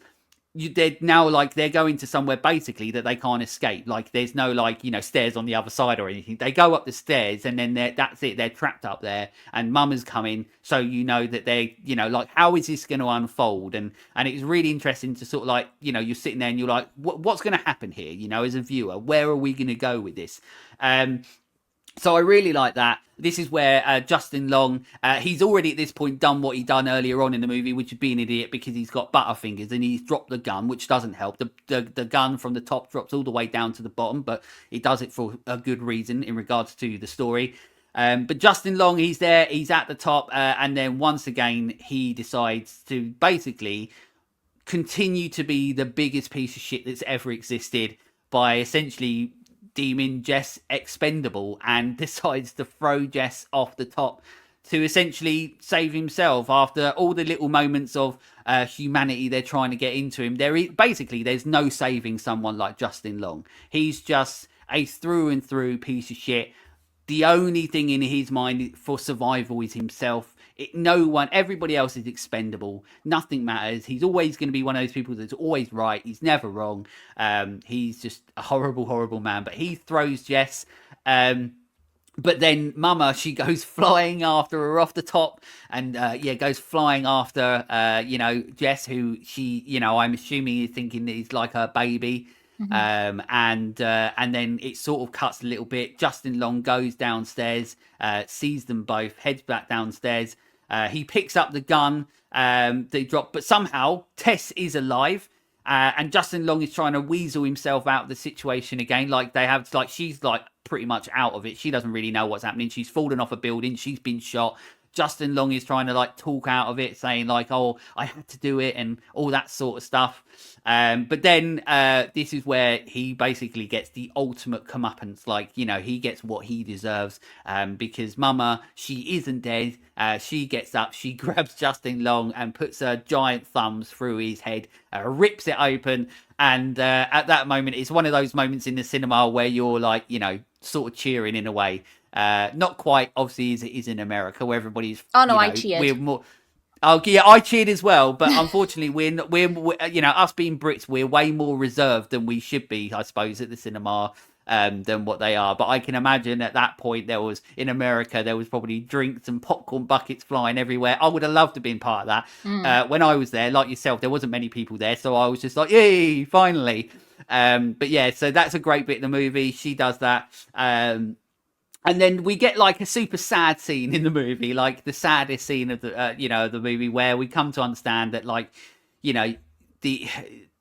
they're now like they're going to somewhere basically that they can't escape. Like there's no like stairs on the other side or anything. They go up the stairs and then that's it. They're trapped up there, and Mama's coming. So that they're like how is this going to unfold? And it's really interesting to sort of like you're sitting there and you're like what's going to happen here? As a viewer, where are we going to go with this? So I really like that. This is where Justin Long, he's already at this point done what he done earlier on in the movie, which would be an idiot because he's got butterfingers and he's dropped the gun, which doesn't help. The gun from the top drops all the way down to the bottom, but he does it for a good reason in regards to the story. But Justin Long, he's there, he's at the top, and then once again, he decides to basically continue to be the biggest piece of shit that's ever existed by essentially deeming Jess expendable and decides to throw Jess off the top to essentially save himself after all the little moments of humanity they're trying to get into him. There's no saving someone like Justin Long. He's just a through and through piece of shit. The only thing in his mind for survival is himself. Everybody else is expendable. Nothing matters. He's always going to be one of those people that's always right. He's never wrong. He's just a horrible, horrible man. But he throws Jess. But then Mama, she goes flying after her off the top and, goes flying after, Jess, who she, I'm assuming is thinking is like her baby. Mm-hmm. And then it sort of cuts a little bit. Justin Long goes downstairs, sees them both, heads back downstairs. He picks up the gun they drop, but somehow Tess is alive. And Justin Long is trying to weasel himself out of the situation again. Like she's like pretty much out of it. She doesn't really know what's happening. She's fallen off a building. She's been shot. Justin Long is trying to like talk out of it, saying like, "Oh, I had to do it," and all that sort of stuff. But then this is where he basically gets the ultimate comeuppance. Like, he gets what he deserves because Mama, she isn't dead. She gets up, she grabs Justin Long and puts her giant thumbs through his head, rips it open. And at that moment, it's one of those moments in the cinema where you're like, sort of cheering in a way. Not quite, obviously, as it is in America, where everybody's. Oh no, I cheered. We're more. Oh yeah, I cheered as well, but unfortunately, we're us being Brits, we're way more reserved than we should be, I suppose, at the cinema than what they are. But I can imagine at that point in America there was probably drinks and popcorn buckets flying everywhere. I would have loved to have been part of that. When I was there, like yourself, there wasn't many people there, so I was just like, yay, finally. But yeah, so that's a great bit of the movie. She does that. And then we get like a super sad scene in the movie, like the saddest scene of the movie, where we come to understand that like, the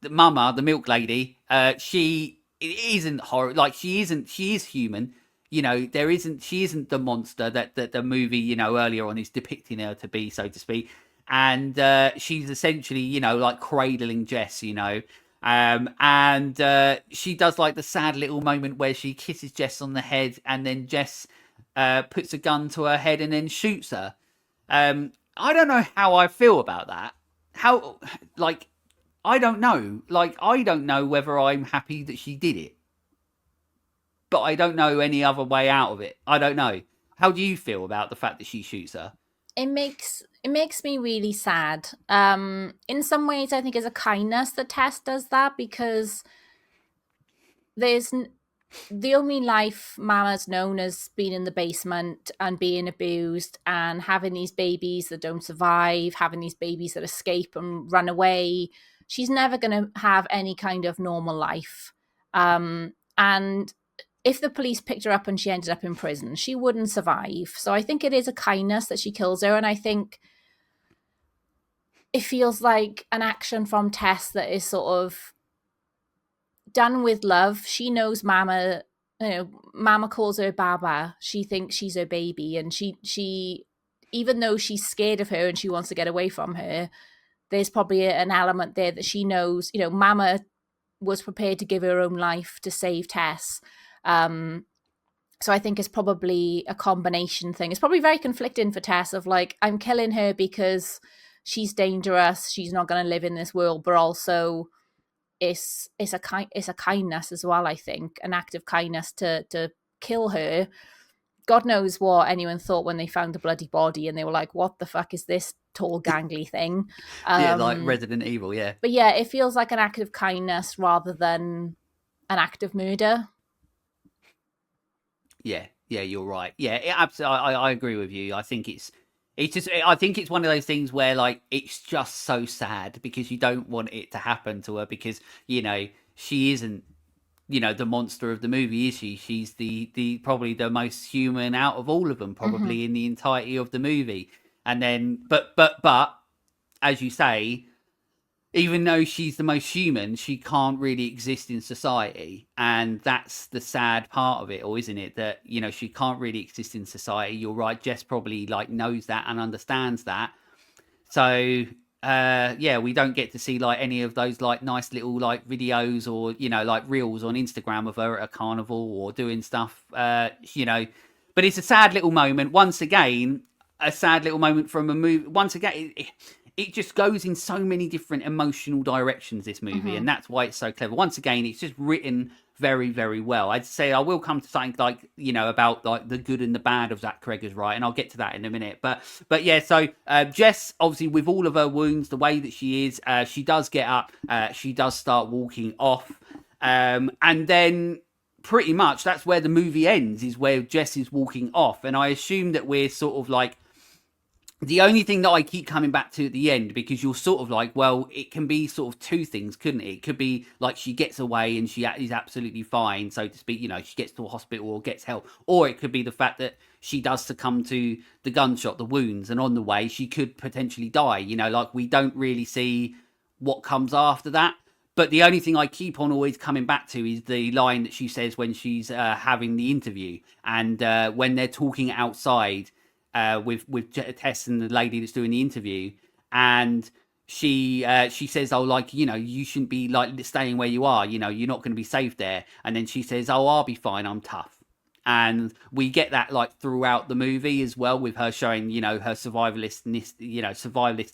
Mama, the milk lady, she isn't horror, like she is human. She isn't the monster that the movie, earlier on is depicting her to be, so to speak. And she's essentially, like cradling Jess, and she does like the sad little moment where she kisses Jess on the head, and then Jess puts a gun to her head and then shoots her. I don't know how I feel about that. I don't know. Like, I don't know whether I'm happy that she did it, but I don't know any other way out of it. I don't know. How do you feel about the fact that she shoots her? it makes me really sad. In some ways, I think it's a kindness that Tess does that, because there's the only life Mama's known as being in the basement and being abused and having these babies that don't survive, having these babies that escape and run away. She's never going to have any kind of normal life. And if the police picked her up and she ended up in prison, she wouldn't survive. So I think it is a kindness that she kills her. And I think it feels like an action from Tess that is sort of done with love. She knows Mama, Mama calls her Baba. She thinks she's her baby, and she even though she's scared of her and she wants to get away from her, there's probably an element there that she knows, Mama was prepared to give her own life to save Tess. So I think it's probably a combination thing. It's probably very conflicting for Tess of like, I'm killing her because she's dangerous, she's not going to live in this world, but also it's a kindness as well. I think an act of kindness to kill her. God knows what anyone thought when they found the bloody body, and they were like, "What the fuck is this tall, gangly thing?" Yeah, like Resident Evil. Yeah, but yeah, it feels like an act of kindness rather than an act of murder. yeah, you're right. Yeah, absolutely. I agree with you. I think I think it's one of those things where like it's just so sad because you don't want it to happen to her, because she isn't the monster of the movie, is she? She's the probably the most human out of all of them, probably in the entirety of the movie. And then but as you say, even though she's the most human, she can't really exist in society. And that's the sad part of it, or isn't it? That, she can't really exist in society. You're right. Jess probably like knows that and understands that. So, yeah, we don't get to see like any of those like nice little like videos or, like reels on Instagram of her at a carnival or doing stuff, but it's a sad little moment. Once again, a sad little moment from a movie. Once again, it just goes in so many different emotional directions, this movie, and that's why it's so clever. Once again, it's just written very, very well. I'd say I will come to something like, about like the good and the bad of Zach Cregger's, right? And I'll get to that in a minute. But yeah, so Jess, obviously with all of her wounds, the way that she is, she does get up, she does start walking off. And then pretty much that's where the movie ends, is where Jess is walking off. And I assume that we're sort of like, the only thing that I keep coming back to at the end, because you're sort of like, well, it can be sort of two things, couldn't it? It could be like she gets away and she is absolutely fine, so to speak, she gets to a hospital or gets help. Or it could be the fact that she does succumb to the gunshot, the wounds, and on the way she could potentially die. Like we don't really see what comes after that. But the only thing I keep on always coming back to is the line that she says when she's having the interview, and when they're talking outside with Tess and the lady that's doing the interview, and she says, "Oh, like you shouldn't be like staying where you are. You're not going to be safe there." And then she says, "Oh, I'll be fine. I'm tough." And we get that like throughout the movie as well, with her showing her survivalist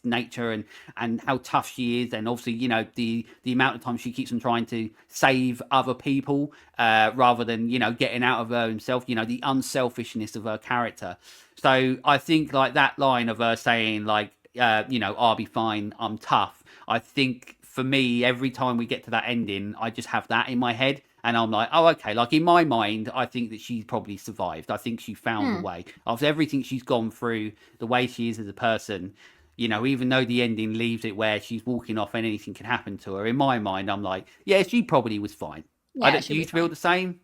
nature, and how tough she is, and obviously the amount of time she keeps on trying to save other people rather than getting out of her himself. The unselfishness of her character. So I think like that line of her saying like I'll be fine, I'm tough. I think for me, every time we get to that ending, I just have that in my head. And I'm like, oh, okay. Like in my mind, I think that she's probably survived. I think she found a way. After everything she's gone through, the way she is as a person, even though the ending leaves it where she's walking off and anything can happen to her, in my mind, I'm like, yeah, she probably was fine. Yeah, Do you feel the same?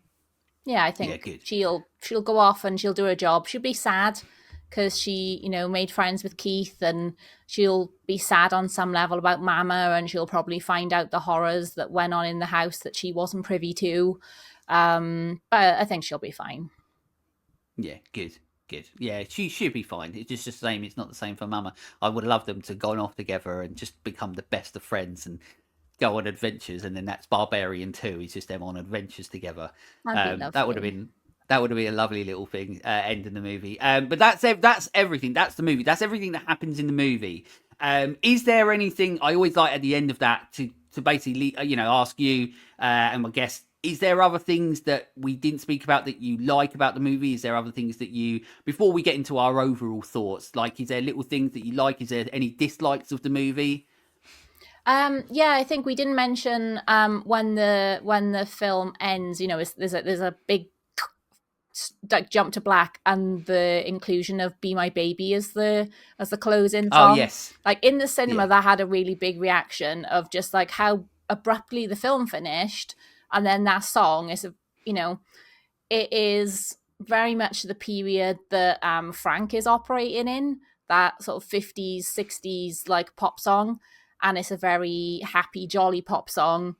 Yeah, I think she'll go off and she'll do her job. She'll be sad because she, made friends with Keith, and she'll be sad on some level about Mama, and she'll probably find out the horrors that went on in the house that she wasn't privy to. But I think she'll be fine. Yeah, good. Yeah, she should be fine. It's just the same. It's not the same for Mama. I would love them to go off together and just become the best of friends and go on adventures, and then that's Barbarian too. It's just them on adventures together. That would have been a lovely little thing, ending the movie. But that's everything. That's the movie. That's everything that happens in the movie. Is there anything I always like at the end of that to basically ask you and my guest is there other things that we didn't speak about that you like about the movie? Is there other things that you, before we get into our overall thoughts, like, is there little things that you like? Is there any dislikes of the movie? Yeah, I think we didn't mention when the film ends. You know, there's a big like jump to black, and the inclusion of "Be My Baby" as the closing Oh, song. yes. Like in the cinema, Yeah. that had a really big reaction of just like how abruptly the film finished, and then that song is you know, it is very much the period that Frank is operating in, that sort of 50s, 60s like pop song. And it's a very happy, jolly pop song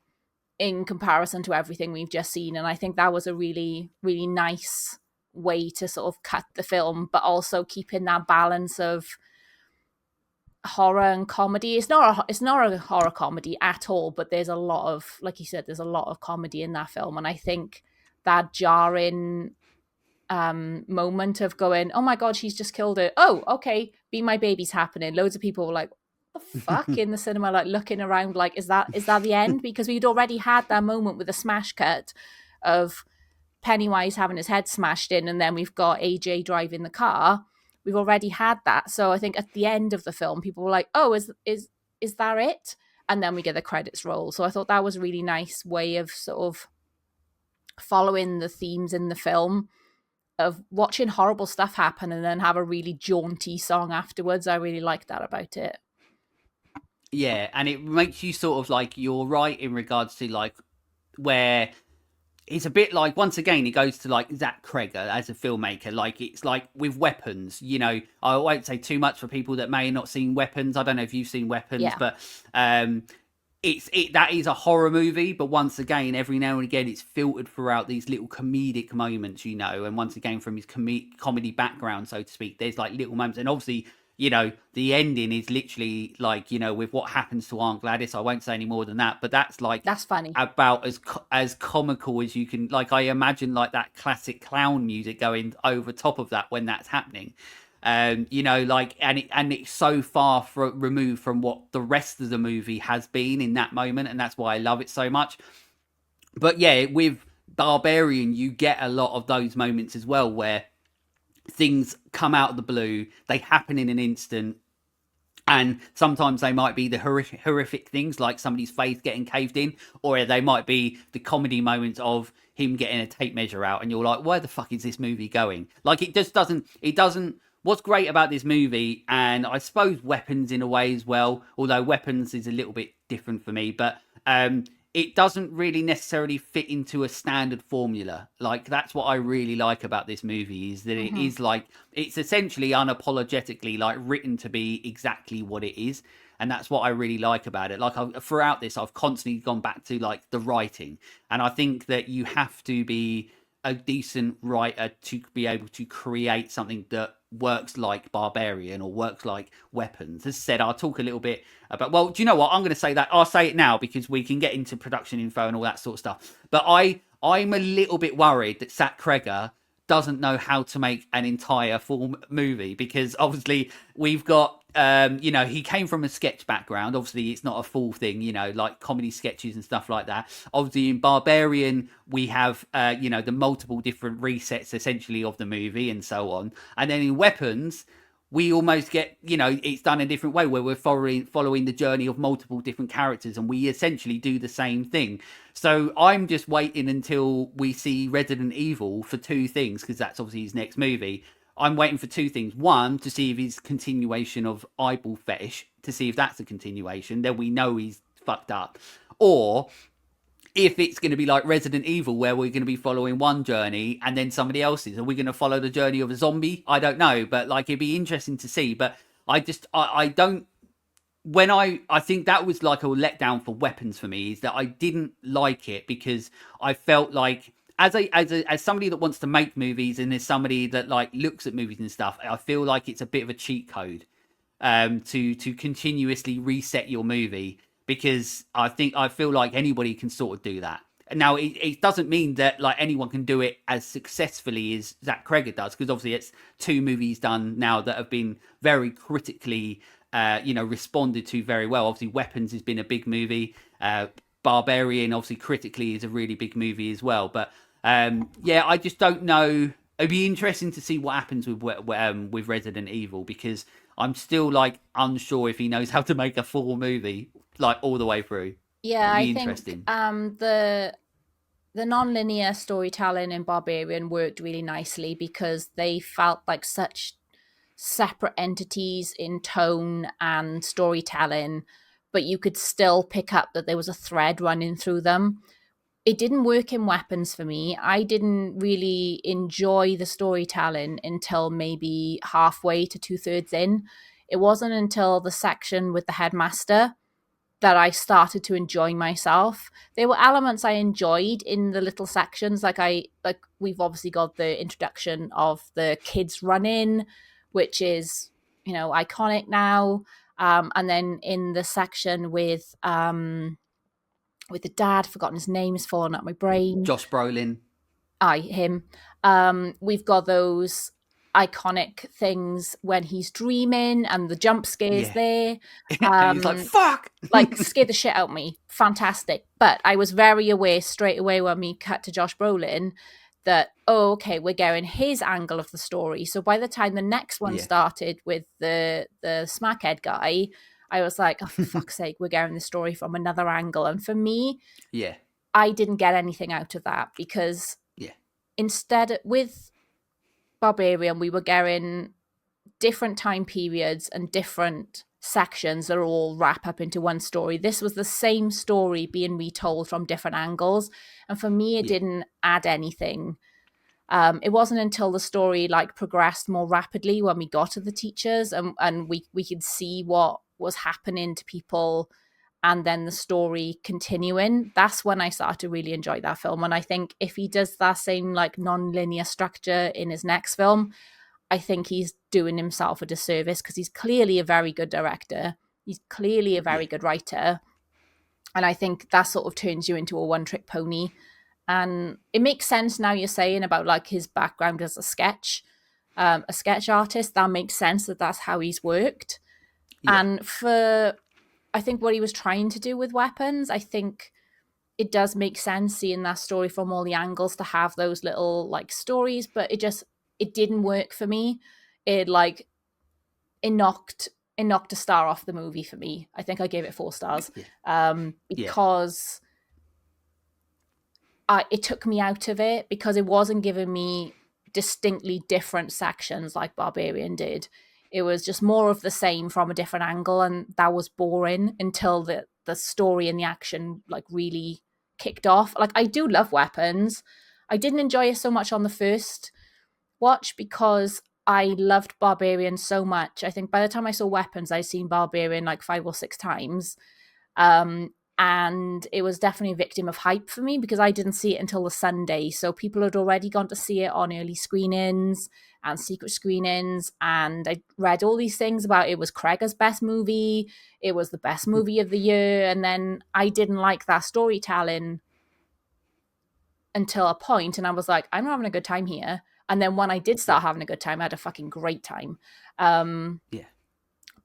in comparison to everything we've just seen. And I think that was a really, really nice way to sort of cut the film, but also keeping that balance of horror and comedy. It's not a horror comedy at all, but there's a lot of, like you said, there's a lot of comedy in that film. And I think that jarring moment of going, oh my god, she's just killed it. Oh, okay, Be My Baby's happening. Loads of people were like, what the fuck, in the cinema, like looking around, like, is that the end? Because we'd already had that moment with a smash cut of Pennywise having his head smashed in, and then we've got AJ driving the car. We've already had that. So I think at the end of the film, people were like, oh, is that it? And then we get the credits roll. So I thought that was a really nice way of sort of following the themes in the film of watching horrible stuff happen and then have a really jaunty song afterwards. I really like that about it. Yeah, and it makes you sort of like, you're right in regards to like where it's a bit like, once again, it goes to like Zach Cregger as a filmmaker. Like, it's like with Weapons, you know, I won't say too much for people that may have not seen Weapons. I don't know if you've seen Weapons, Yeah. but that is a horror movie, but once again, every now and again, it's filtered throughout these little comedic moments, you know. And once again, from his comedy background, so to speak, there's like little moments, and obviously, you know, the ending is literally like, you know, with what happens to Aunt Gladys. I won't say any more than that, but that's like, That's funny. about as comical as you can. Like, I imagine like that classic clown music going over top of that when that's happening. You know, like, and it's so far removed from what the rest of the movie has been in that moment, and that's why I love it so much. But yeah, with Barbarian, you get a lot of those moments as well, where things come out of the blue, they happen in an instant, and sometimes they might be the horrific things, like somebody's face getting caved in, or they might be the comedy moments of him getting a tape measure out, and you're like, where the fuck is this movie going? Like, it just doesn't. What's great about this movie, and I suppose Weapons in a way as well, although Weapons is a little bit different for me, but it doesn't really necessarily fit into a standard formula. Like, that's what I really like about this movie, is that it is like, it's essentially unapologetically like written to be exactly what it is. And that's what I really like about it. Like, throughout this, I've constantly gone back to like the writing, and I think that you have to be a decent writer to be able to create something that works like Barbarian or works like Weapons. As I said, I'll talk a little bit about, well, do you know what? I'm going to say that. I'll say it now because we can get into production info and all that sort of stuff. But I'm a little bit worried that Zach Cregger doesn't know how to make an entire full movie, because obviously we've got, you know, he came from a sketch background. Obviously it's not a full thing, you know, like comedy sketches and stuff like that. Obviously in Barbarian we have, you know, the multiple different resets essentially of the movie and so on. And then in Weapons, we almost get, you know, it's done a different way, where we're following the journey of multiple different characters, and we essentially do the same thing. So I'm just waiting until we see Resident Evil for two things, because that's obviously his next movie. I'm waiting for two things. One, to see if his continuation of eyeball fetish, to see if that's a continuation, then we know he's fucked up. Or if it's going to be like Resident Evil, where we're going to be following one journey and then somebody else's. Are we going to follow the journey of a zombie? I don't know, but like, it'd be interesting to see. But I don't, when I think that was like a letdown for Weapons for me, is that I didn't like it because I felt like, as somebody that wants to make movies, and as somebody that like looks at movies and stuff, I feel like it's a bit of a cheat code to continuously reset your movie, because I feel like anybody can sort of do that. Now, it doesn't mean that like anyone can do it as successfully as Zach Cregger does, because obviously it's two movies done now that have been very critically, you know, responded to very well. Obviously, Weapons has been a big movie. Barbarian, obviously critically, is a really big movie as well. But yeah, I just don't know. It'd be interesting to see what happens with Resident Evil, because I'm still like unsure if he knows how to make a full movie like all the way through. Yeah, It'd I be think interesting. the non-linear storytelling in Barbarian worked really nicely because they felt like such separate entities in tone and storytelling, but you could still pick up that there was a thread running through them. It didn't work in Weapons for me. I didn't really enjoy the storytelling until maybe halfway to two-thirds in. It wasn't until the section with the headmaster that I started to enjoy myself. There were elements I enjoyed in the little sections, like we've obviously got the introduction of the kids run in, which is, you know, iconic now. And then in the section with the dad, forgotten his name, is fallen out my brain. Josh Brolin. Him. We've got those iconic things when he's dreaming and the jump scares Yeah. there. And he's like, fuck. Like scared the shit out of me. Fantastic. But I was very aware straight away when we cut to Josh Brolin that, oh, okay, we're going his angle of the story. So by the time the next one Yeah. started with the smackhead guy, I was like, oh, for fuck's sake, we're getting the story from another angle. And for me, Yeah. I didn't get anything out of that because Yeah. instead, with Barbarian, we were getting different time periods and different sections that are all wrap up into one story. This was the same story being retold from different angles. And for me, it Yeah. didn't add anything. It wasn't until the story like progressed more rapidly when we got to the teachers and we could see what was happening to people and then the story continuing. That's when I started to really enjoy that film. And I think if he does that same like non-linear structure in his next film, I think he's doing himself a disservice because he's clearly a very good director. He's clearly a very Yeah. good writer. And I think that sort of turns you into a one-trick pony. And it makes sense now you're saying about like his background as a sketch artist. That makes sense that that's how he's worked. Yeah. And for, I think what he was trying to do with Weapons, I think it does make sense seeing that story from all the angles to have those little like stories, but it didn't work for me. It like it knocked a star off the movie for me. I think I gave it 4 stars. Yeah. Yeah. Because it took me out of it because it wasn't giving me distinctly different sections like Barbarian did. It was just more of the same from a different angle, and that was boring until the story and the action like really kicked off. Like I do love Weapons. I didn't enjoy it so much on the first watch because I loved Barbarian so much. I think by the time I saw Weapons, I'd seen Barbarian like 5 or 6 times. And it was definitely a victim of hype for me because I didn't see it until the Sunday. So people had already gone to see it on early screenings and secret screenings. And I read all these things about it was Cregger's best movie. It was the best movie of the year. And then I didn't like that storytelling until a point, and I was like, I'm not having a good time here. And then when I did start having a good time, I had a fucking great time. Yeah.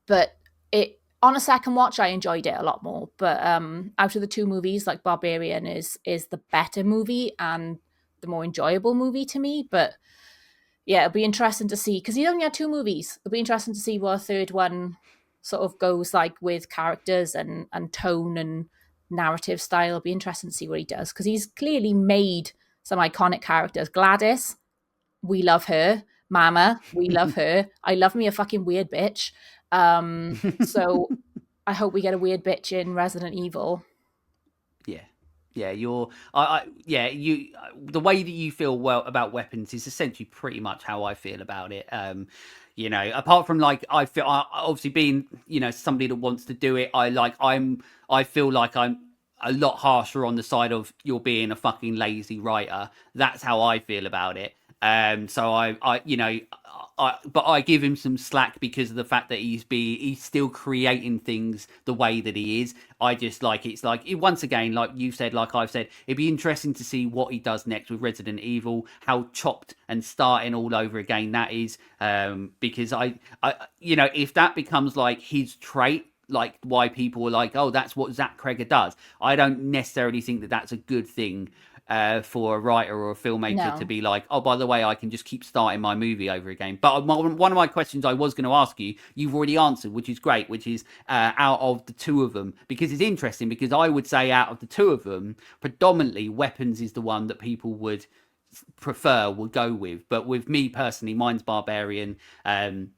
But it on a second watch, I enjoyed it a lot more. But out of the 2 movies, like Barbarian is the better movie and the more enjoyable movie to me. But yeah, it'll be interesting to see because he only had 2 movies. It'll be interesting to see what a third one sort of goes like with characters and tone and narrative style. It'll be interesting to see what he does because he's clearly made some iconic characters. Gladys, we love her. Mama, we love her. I love me a fucking weird bitch. So I hope we get a weird bitch in Resident Evil. Yeah. Yeah, yeah, the way that you feel well about Weapons is essentially pretty much how I feel about it. You know, apart from like obviously being, you know, somebody that wants to do it, I feel like I'm a lot harsher on the side of you're being a fucking lazy writer. That's how I feel about it. So you know, but I give him some slack because of the fact that he's still creating things the way that he is. I just like it's like once again, like you said, like I've said, it'd be interesting to see what he does next with Resident Evil, how chopped and starting all over again that is. Because I you know, if that becomes like his trait, like why people were like, oh, that's what Zach Cregger does. I don't necessarily think that that's a good thing for a writer or a filmmaker to No. be like, oh, by the way, I can just keep starting my movie over again. But one of my questions I was going to ask you, you've already answered, which is great, which is out of the two of them, because it's interesting, because I would say out of the two of them, predominantly Weapons is the one that people would prefer, would go with. But with me personally, mine's Barbarian. I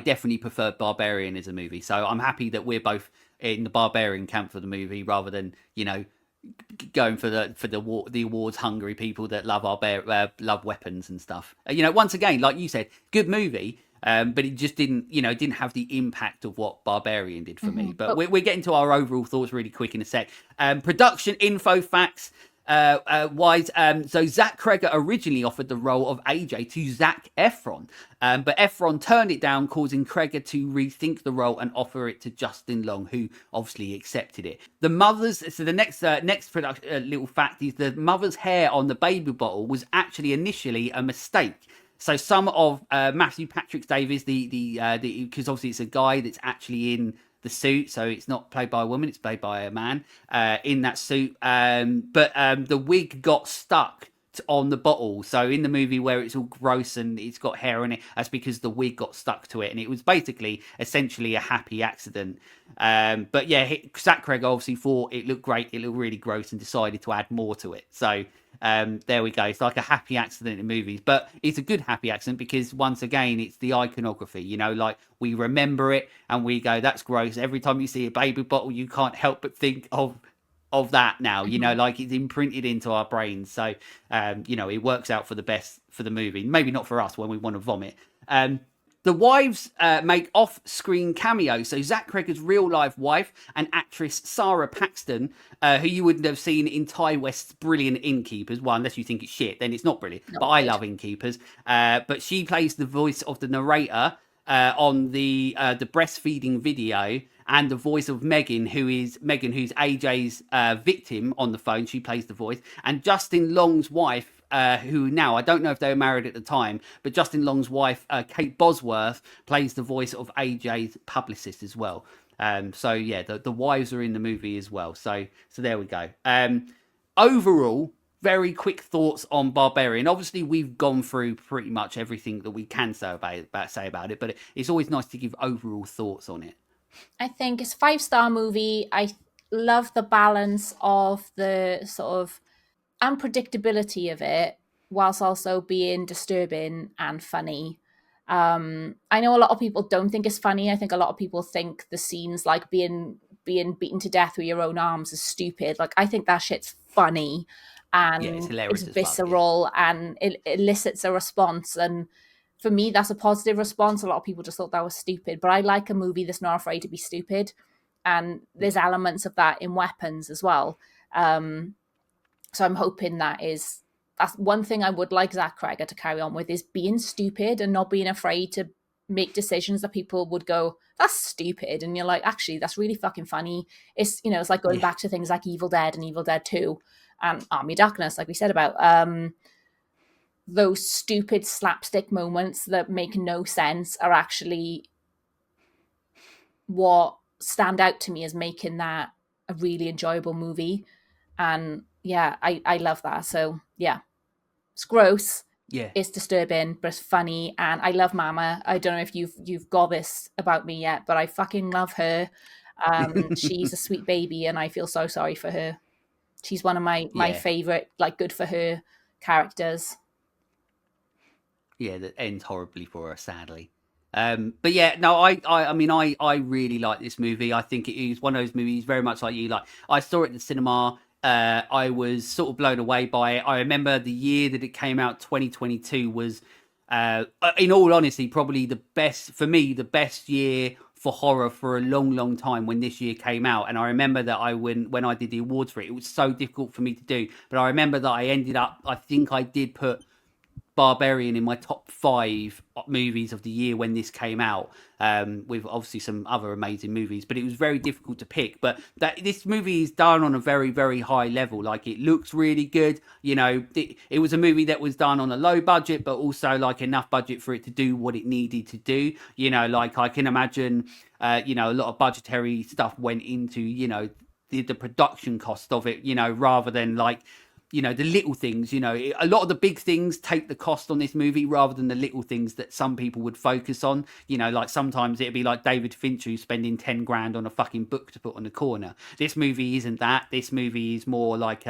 definitely prefer Barbarian as a movie, so I'm happy that we're both in the Barbarian camp for the movie, rather than going for the awards hungry people that love love Weapons and stuff. Once again, like you said, good movie. But it just didn't have the impact of what Barbarian did for me. But we're getting to our overall thoughts really quick in a sec. Production info facts. Wise. So Zach Cregger originally offered the role of AJ to Zac Efron, but Efron turned it down, causing Cregger to rethink the role and offer it to Justin Long, who obviously accepted it. The next production little fact is the mother's hair on the baby bottle was actually initially a mistake. So some of Matthew Patrick Davies, because obviously it's a guy that's actually in the suit, so it's not played by a woman, it's played by a man in that suit. But the wig got stuck on the bottle. So in the movie where it's all gross and it's got hair on it, that's because the wig got stuck to it, and it was basically essentially a happy accident. But yeah, Zach Cregger obviously thought it looked great, it looked really gross, and decided to add more to it. So there we go. It's like a happy accident in movies, but it's a good happy accident because once again, it's the iconography, like we remember it and we go, that's gross. Every time you see a baby bottle, you can't help but think of that now, like it's imprinted into our brains. So, it works out for the best for the movie. Maybe not for us when we want to vomit. The wives make off-screen cameos. So Zach Cregger's real-life wife and actress Sarah Paxton, who you wouldn't have seen in Ty West's brilliant Innkeepers. Well, unless you think it's shit, then it's not brilliant. No, but I love Innkeepers. But she plays the voice of the narrator on the breastfeeding video, and the voice of Megan, who's AJ's victim on the phone. She plays the voice. And Justin Long's wife, who now, I don't know if they were married at the time, but Justin Long's wife, Kate Bosworth, plays the voice of AJ's publicist as well. So yeah, the wives are in the movie as well. So there we go. Overall, very quick thoughts on Barbarian. Obviously, we've gone through pretty much everything that we can say about it, but it's always nice to give overall thoughts on it. I think it's a 5-star movie. I love the balance of the sort of unpredictability of it, whilst also being disturbing and funny. I know a lot of people don't think it's funny. I think a lot of people think the scenes like being beaten to death with your own arms is stupid. Like, I think that shit's funny, and yeah, it's hilarious, it's visceral, and it elicits a response. And for me, that's a positive response. A lot of people just thought that was stupid, but I like a movie that's not afraid to be stupid, and there's elements of that in Weapons as well. So I'm hoping that's one thing I would like Zach Cregger to carry on with, is being stupid and not being afraid to make decisions that people would go, that's stupid. And you're like, actually, that's really fucking funny. It's, it's like going back to things like Evil Dead and Evil Dead 2 and Army of Darkness, like we said about. Those stupid slapstick moments that make no sense are actually what stand out to me as making that a really enjoyable movie. And yeah, I love that. So yeah, it's gross. Yeah, It's disturbing, but it's funny. And I love Mama. I don't know if you've got this about me yet, but I fucking love her. She's a sweet baby, and I feel so sorry for her. She's one of my favorite, like, good for her characters. Yeah, that ends horribly for her, sadly. But yeah, no, I mean, I really like this movie. I think it is one of those movies very much like you. Like, I saw it at the cinema. I was sort of blown away by it. I remember the year that it came out, 2022, was, in all honesty, probably the best year for horror for a long, long time when this year came out. And I remember that when I did the awards for it, it was so difficult for me to do. But I remember that I think I did put Barbarian in my top 5 movies of the year when this came out, with obviously some other amazing movies, but it was very difficult to pick. But this movie is done on a very, very high level. Like, it looks really good. It was a movie that was done on a low budget, but also like enough budget for it to do what it needed to do. Like, I can imagine you know, a lot of budgetary stuff went into, you know, the production cost of it, you know, rather than like, you know, the little things. You know, a lot of the big things take the cost on this movie rather than the little things that some people would focus on. You know, like sometimes it'd be like David Fincher spending 10 grand on a fucking book to put on the corner. This movie isn't that. This movie is more like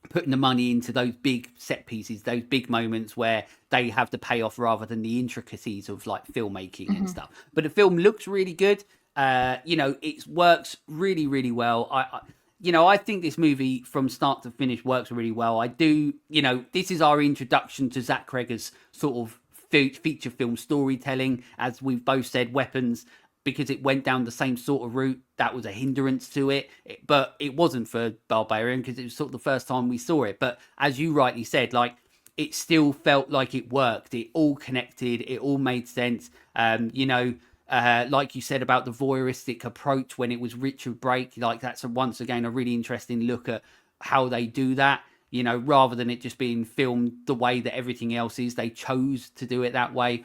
putting the money into those big set pieces, those big moments where they have the payoff rather than the intricacies of like filmmaking and stuff. But the film looks really good. You know, it works really, really well. You know, I think this movie from start to finish works really well. I do, you know, this is our introduction to Zach Cregger's sort of feature film storytelling. As we've both said, Weapons, because it went down the same sort of route, that was a hindrance to it. But it wasn't for Barbarian because it was sort of the first time we saw it. But as you rightly said, like, it still felt like it worked. It all connected. It all made sense. You know, like you said about the voyeuristic approach when it was Richard Brake, like that's once again a really interesting look at how they do that. You know, rather than it just being filmed the way that everything else is, they chose to do it that way.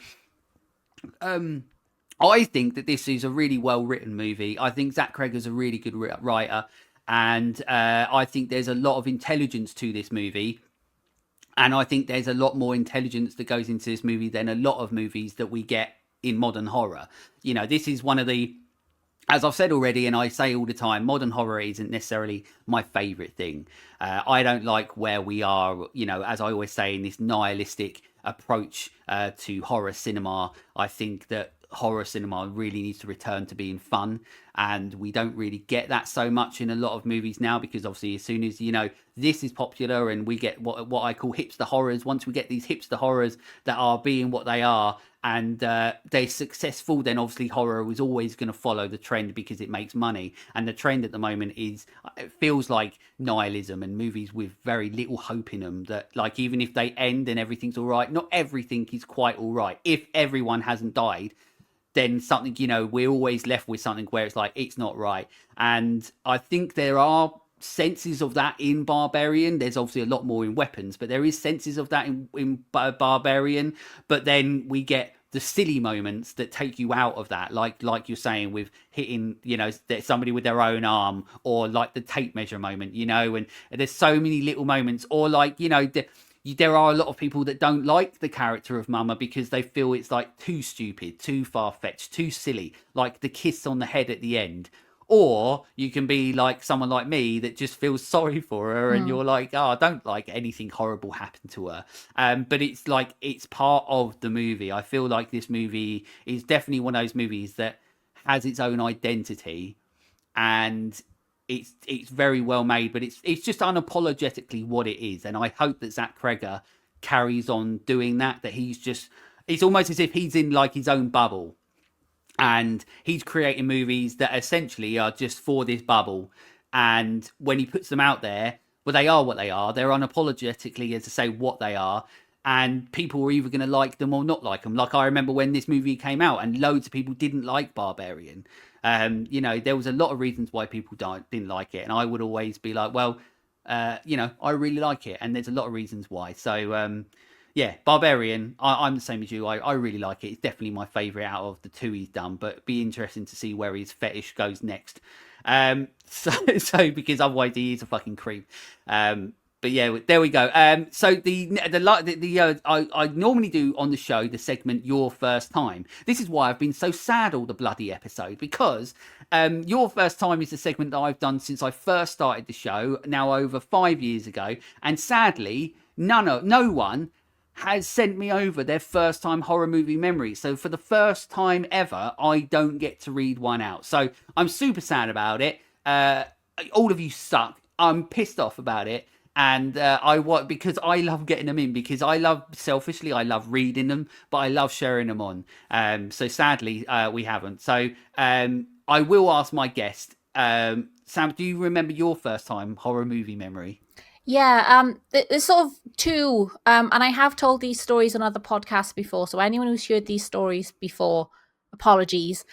I think that this is a really well written movie. I think Zach Cregger's a really good writer, and I think there's a lot of intelligence to this movie. And I think there's a lot more intelligence that goes into this movie than a lot of movies that we get in modern horror. You know, this is one of the, as I've said already, and I say all the time, modern horror isn't necessarily my favourite thing. I don't like where we are, you know, as I always say, in this nihilistic approach to horror cinema. I think that horror cinema really needs to return to being fun, and we don't really get that so much in a lot of movies now, because obviously as soon as, you know, this is popular and we get what I call hipster horrors, once we get these hipster horrors that are being what they are and they're successful, then obviously horror was always going to follow the trend because it makes money. And the trend at the moment is, it feels like nihilism and movies with very little hope in them, that like even if they end and everything's all right, not everything is quite all right. If everyone hasn't died, then something, you know, we're always left with something where it's like, it's not right. And I think there are senses of that in Barbarian. There's obviously a lot more in Weapons, but there is senses of that in Barbarian. But then we get the silly moments that take you out of that, like you're saying with hitting, you know, somebody with their own arm, or like the tape measure moment, you know. And there's so many little moments, or like, you know, there are a lot of people that don't like the character of Mama because they feel it's like too stupid, too far-fetched, too silly, like the kiss on the head at the end. Or you can be like someone like me that just feels sorry for her, and you're like, oh, I don't like anything horrible happen to her. But it's like, it's part of the movie. I feel like this movie is definitely one of those movies that has its own identity, and it's very well made, but it's just unapologetically what it is. And I hope that Zach Cregger carries on doing that. That he's just, it's almost as if he's in like his own bubble, and he's creating movies that essentially are just for this bubble. And when he puts them out there, well, they are what they are. They're unapologetically, as to say, what they are. And people are either going to like them or not like them. Like, I remember when this movie came out and loads of people didn't like Barbarian. You know, there was a lot of reasons why people didn't like it. And I would always be like, well, you know, I really like it. And there's a lot of reasons why. So, yeah, Barbarian, I'm the same as you. I really like it. It's definitely my favourite out of the two he's done. But it'd be interesting to see where his fetish goes next. So because otherwise he is a fucking creep. But yeah, there we go. So I normally do on the show the segment Your First Time. This is why I've been so sad all the bloody episode, because Your First Time is the segment that I've done since I first started the show, now over 5 years ago. And sadly, no one has sent me over their first time horror movie memories. So for the first time ever, I don't get to read one out. So I'm super sad about it. All of you suck. I'm pissed off about it. And because I love getting them in, because I love reading them, but I love sharing them on. So sadly, we haven't. So I will ask my guest, Sam, do you remember your first time horror movie memory? Yeah, there's sort of two, and I have told these stories on other podcasts before, so anyone who's heard these stories before, apologies.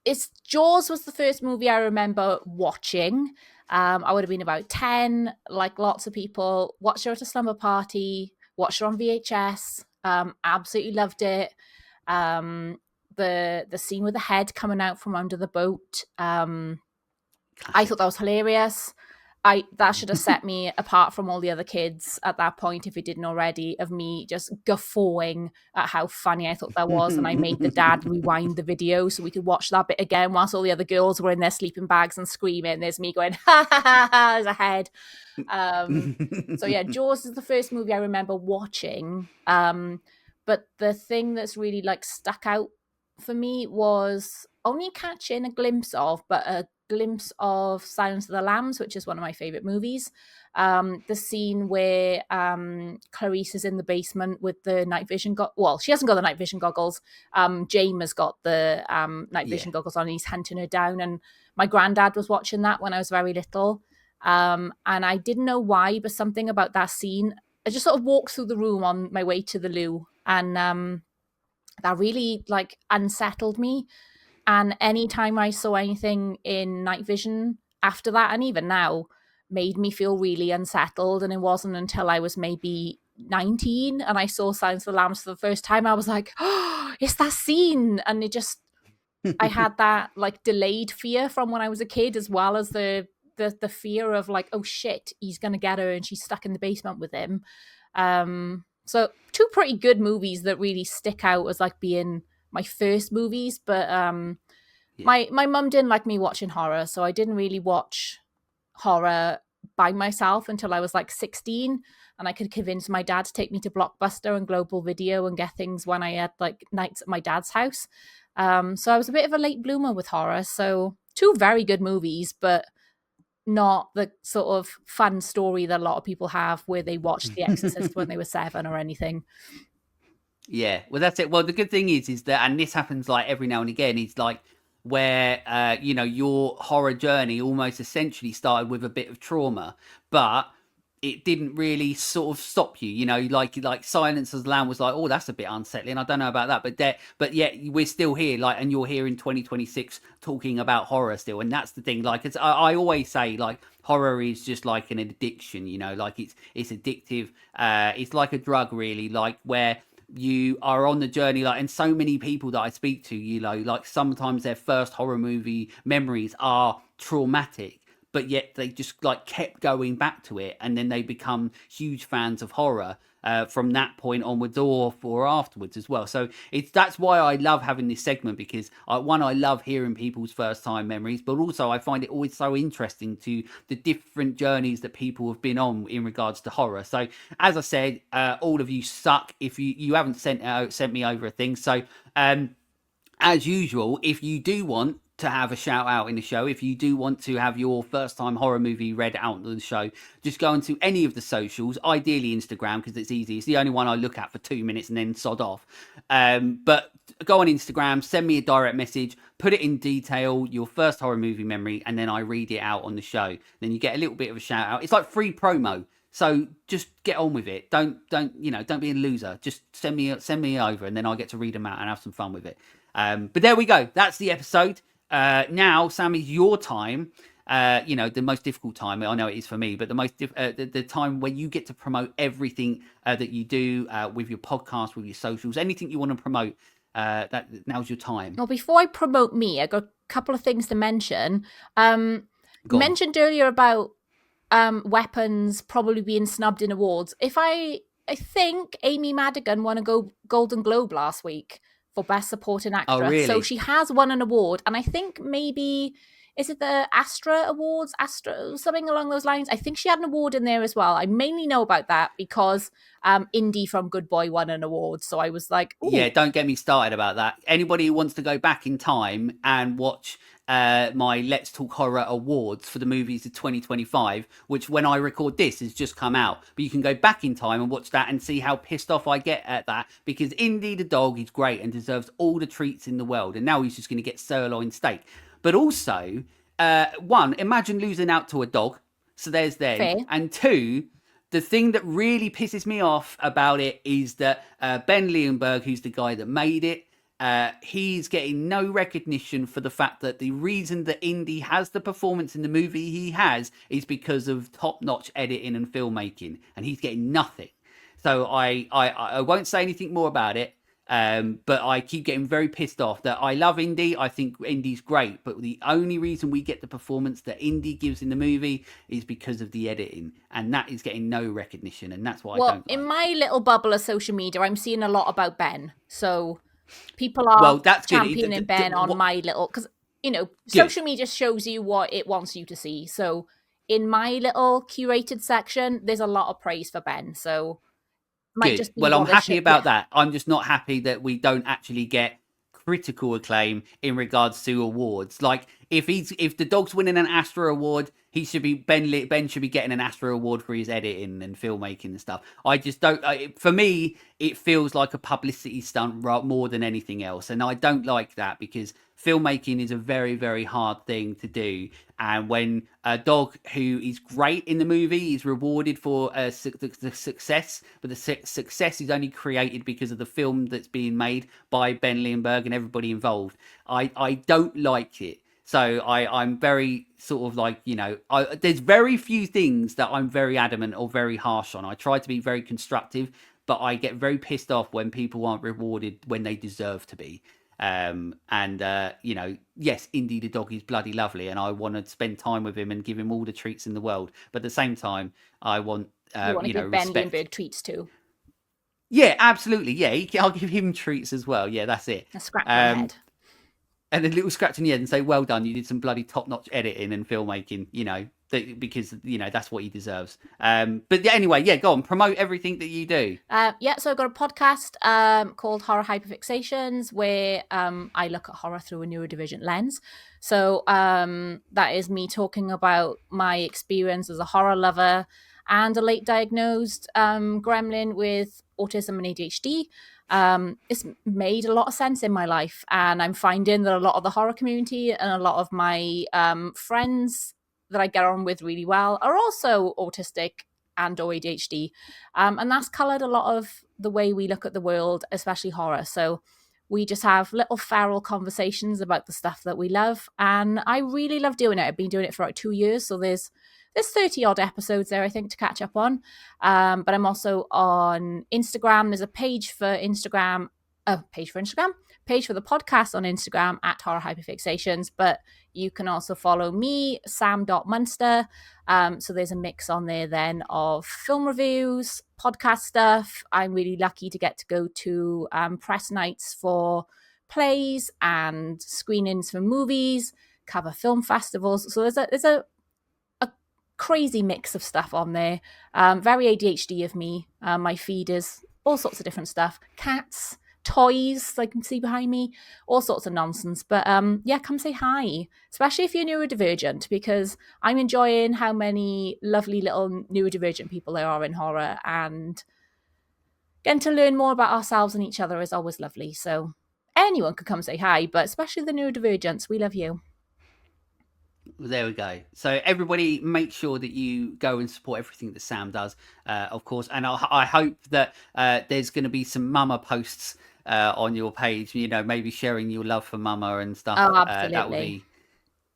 It's Jaws was the first movie I remember watching. I would have been about 10, like lots of people. Watched her at a slumber party, watched her on VHS, absolutely loved it. the scene with the head coming out from under the boat. I Classic. thought that was hilarious. That should have set me apart from all the other kids at that point, if it didn't already, of me just guffawing at how funny I thought that was. And I made the dad rewind the video so we could watch that bit again whilst all the other girls were in their sleeping bags and screaming. There's me going, ha ha ha ha, there's a head. So yeah, Jaws is the first movie I remember watching. But the thing that's really like stuck out for me was only catching a glimpse of, but a glimpse of Silence of the Lambs, which is one of my favorite movies. The scene where Clarice is in the basement with the night vision well, she hasn't got the night vision goggles. James has got the night vision goggles on, and he's hunting her down. And my granddad was watching that when I was very little. And I didn't know why, but something about that scene, I just sort of walked through the room on my way to the loo, and that really like unsettled me. And anytime I saw anything in night vision after that, and even now, made me feel really unsettled. And it wasn't until I was maybe 19 and I saw Silence of the Lambs for the first time, I was like, oh, it's that scene. And it just, I had that like delayed fear from when I was a kid, as well as the fear of like, oh shit, he's going to get her and she's stuck in the basement with him. So two pretty good movies that really stick out as like being my first movies, but my mum didn't like me watching horror, so I didn't really watch horror by myself until I was like 16, and I could convince my dad to take me to Blockbuster and Global Video and get things when I had like nights at my dad's house. So I was a bit of a late bloomer with horror. So two very good movies, but not the sort of fun story that a lot of people have where they watched The Exorcist when they were 7 or anything. Yeah, well, that's it. Well, the good thing is that, and this happens like every now and again, is like where, your horror journey almost essentially started with a bit of trauma, but it didn't really sort of stop you, like Silence of the Lamb was like, oh, that's a bit unsettling. I don't know about that, but yet we're still here, like, and you're here in 2026 talking about horror still. And that's the thing. Like, I always say, like, horror is just like an addiction, like it's addictive. It's like a drug, really, like where you are on the journey, like, and so many people that I speak to, like sometimes their first horror movie memories are traumatic, but yet they just like kept going back to it, and then they become huge fans of horror from that point onwards, or afterwards as well. So that's why I love having this segment, because I love hearing people's first time memories, but also I find it always so interesting to the different journeys that people have been on in regards to horror. So as I said, all of you suck if you haven't sent me over a thing. So as usual, if you do want to have a shout out in the show, if you do want to have your first time horror movie read out on the show, just go into any of the socials, ideally Instagram, because it's easy. It's the only one I look at for 2 minutes and then sod off. But go on Instagram, send me a direct message, put it in detail, your first horror movie memory, and then I read it out on the show. Then you get a little bit of a shout out. It's like free promo. So just get on with it. Don't be a loser. Just send me over, and then I get to read them out and have some fun with it. But there we go. That's the episode. Now, Sammy, your time, the most difficult time, I know it is for me, but the time where you get to promote everything that you do with your podcast, with your socials, anything you want to promote, now's your time. Well, before I promote me, I got a couple of things to mention. Mentioned earlier about weapons probably being snubbed in awards. I think Amy Madigan won a Golden Globe last week for Best Supporting Actress. Oh, really? So she has won an award, and I think maybe, is it the Astra Awards? Something along those lines. I think she had an award in there as well. I mainly know about that because Indy from Good Boy won an award. So I was like, ooh. Yeah, don't get me started about that. Anybody who wants to go back in time and watch my Let's Talk Horror Awards for the movies of 2025, which when I record this has just come out, but you can go back in time and watch that and see how pissed off I get at that, because Indy the dog is great and deserves all the treats in the world, and now he's just going to get sirloin steak. But also, one, imagine losing out to a dog, so there's them. Fair. And two, the thing that really pisses me off about it is that Ben Leonberg, who's the guy that made it, he's getting no recognition for the fact that the reason that Indy has the performance in the movie he has is because of top-notch editing and filmmaking, and he's getting nothing. So I won't say anything more about it. But I keep getting very pissed off that I love Indy. I think Indy's great, but the only reason we get the performance that Indy gives in the movie is because of the editing, and that is getting no recognition, and that's what I don't in like. my little bubble of social media, I'm seeing a lot about Ben. So people are Well, that's good. championing Ben on my little, because Good. social media shows you what it wants you to see. So in my little curated section, there's a lot of praise for Ben. So might Good. just be Well, I'm what they happy should. Yeah. about that. I'm just not happy that we don't actually get critical acclaim in regards to awards. Like if the dog's winning an Astra award, he should be Ben should be getting an Astra award for his editing and filmmaking and stuff. I just don't. For me, it feels like a publicity stunt more than anything else, and I don't like that because filmmaking is a very, very hard thing to do. And when a dog who is great in the movie is rewarded for the success, but the success is only created because of the film that's being made by Ben Lindbergh and everybody involved, I don't like it. So I'm very sort of like, there's very few things that I'm very adamant or very harsh on. I try to be very constructive, but I get very pissed off when people aren't rewarded when they deserve to be. Yes, Indy the dog is bloody lovely, and I want to spend time with him and give him all the treats in the world. But at the same time, I want You want to give Ben respect. Lindbergh treats too. Yeah, absolutely. Yeah, I'll give him treats as well. Yeah, that's it. A scratch on the Um, head. and a little scratch on the head and say, "Well done, you did some bloody top-notch editing and filmmaking." Because that's what he deserves. But anyway, yeah, go on, promote everything that you do. So I've got a podcast called Horror Hyper Fixations, where I look at horror through a neurodivergent lens. So that is me talking about my experience as a horror lover and a late diagnosed gremlin with autism and ADHD. It's made a lot of sense in my life, and I'm finding that a lot of the horror community and a lot of my friends that I get on with really well are also autistic and or ADHD. And that's coloured a lot of the way we look at the world, especially horror. So we just have little feral conversations about the stuff that we love. And I really love doing it. I've been doing it for like 2 years. So there's 30 odd episodes there, I think, to catch up on. But I'm also on Instagram. There's a page for Instagram, page for the podcast on Instagram at Horror Hyper Fixations. But you can also follow me, sam.munster. So there's a mix on there then of film reviews, podcast stuff. I'm really lucky to get to go to press nights for plays and screenings for movies, cover film festivals. So there's a crazy mix of stuff on there. Very ADHD of me. My feed is all sorts of different stuff. Cats, toys, like you can see behind me, all sorts of nonsense. But come say hi, especially if you're neurodivergent, because I'm enjoying how many lovely little neurodivergent people there are in horror, and getting to learn more about ourselves and each other is always lovely. So anyone could come say hi, but especially the neurodivergents, we love you. There we go. So everybody, make sure that you go and support everything that Sam does, of course. And I hope that there's going to be some Mama posts on your page. Maybe sharing your love for Mama and stuff. Oh, absolutely.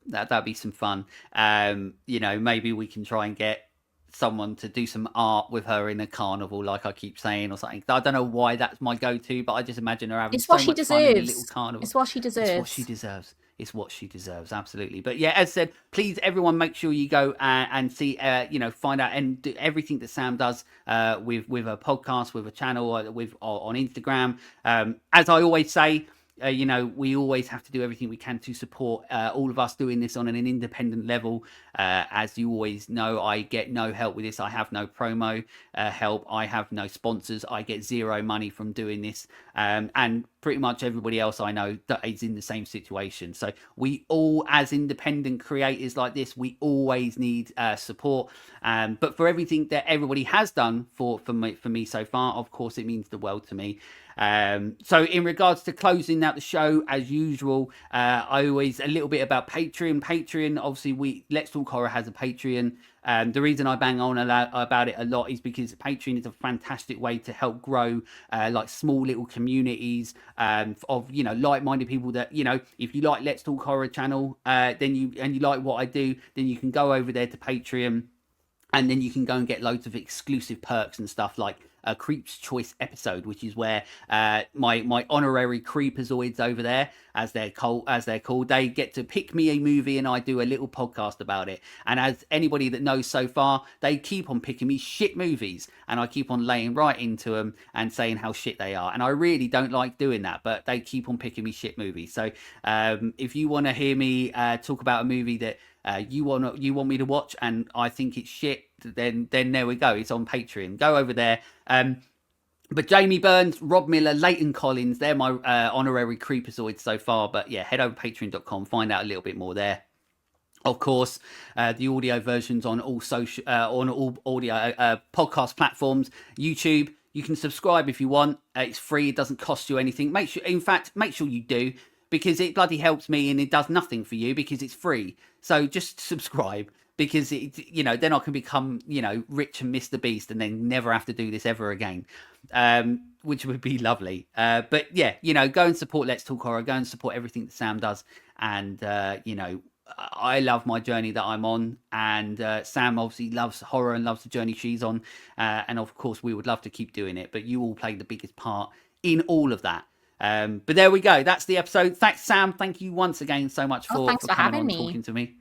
That'd be some fun. Maybe we can try and get someone to do some art with her in a carnival, like I keep saying, or something. I don't know why that's my go-to, but I just imagine her having so much fun in a little carnival. It's what she deserves. It's what she deserves. It's what she deserves, absolutely. But yeah, as said, please, everyone, make sure you go and see, find out and do everything that Sam does with her podcast, with a channel, on Instagram. As I always say, we always have to do everything we can to support all of us doing this on an independent level. As you always know, I get no help with this. I have no promo help. I have no sponsors. I get zero money from doing this. And pretty much everybody else I know that is in the same situation. So we all, as independent creators like this, we always need support. But for everything that everybody has done for me so far, of course, it means the world to me. So in regards to closing out the show, as usual, I always a little bit about Patreon. Obviously, Let's Talk Horror has a Patreon. The reason I bang on about it a lot is because Patreon is a fantastic way to help grow like small little communities of like-minded people that if you like Let's Talk Horror channel, then you like what I do, then you can go over there to Patreon. And then you can go and get loads of exclusive perks and stuff like a Creep's Choice episode, which is where my honorary creepazoids over there, as they're called, they get to pick me a movie and I do a little podcast about it. And as anybody that knows so far, they keep on picking me shit movies, and I keep on laying right into them and saying how shit they are. And I really don't like doing that, but they keep on picking me shit movies. So if you want to hear me talk about a movie that you want me to watch and I think it's shit, then there we go. It's on Patreon. Go over there. But Jamie Burns, Rob Miller, Leighton Collins, they're my honorary creepazoids so far. But yeah, head over to patreon.com, find out a little bit more there. Of course, the audio versions on all audio podcast platforms, YouTube. You can subscribe if you want. It's free. It doesn't cost you anything. Make sure you do, because it bloody helps me, and it does nothing for you because it's free. So just subscribe, because then I can become, rich and Mr. Beast, and then never have to do this ever again, which would be lovely. But yeah, go and support Let's Talk Horror. Go and support everything that Sam does, and I love my journey that I'm on, and Sam obviously loves horror and loves the journey she's on, and of course we would love to keep doing it, but you all played the biggest part in all of that. But there we go. That's the episode. Thanks, Sam. Thank you once again so much for coming on, talking to me.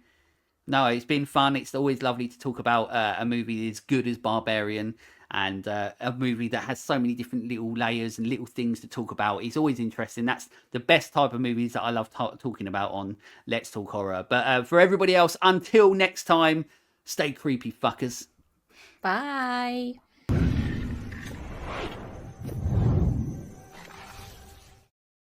No, it's been fun. It's always lovely to talk about a movie as good as Barbarian, and a movie that has so many different little layers and little things to talk about. It's always interesting. That's the best type of movies that I love talking about on Let's Talk Horror. But for everybody else, until next time, stay creepy, fuckers. Bye.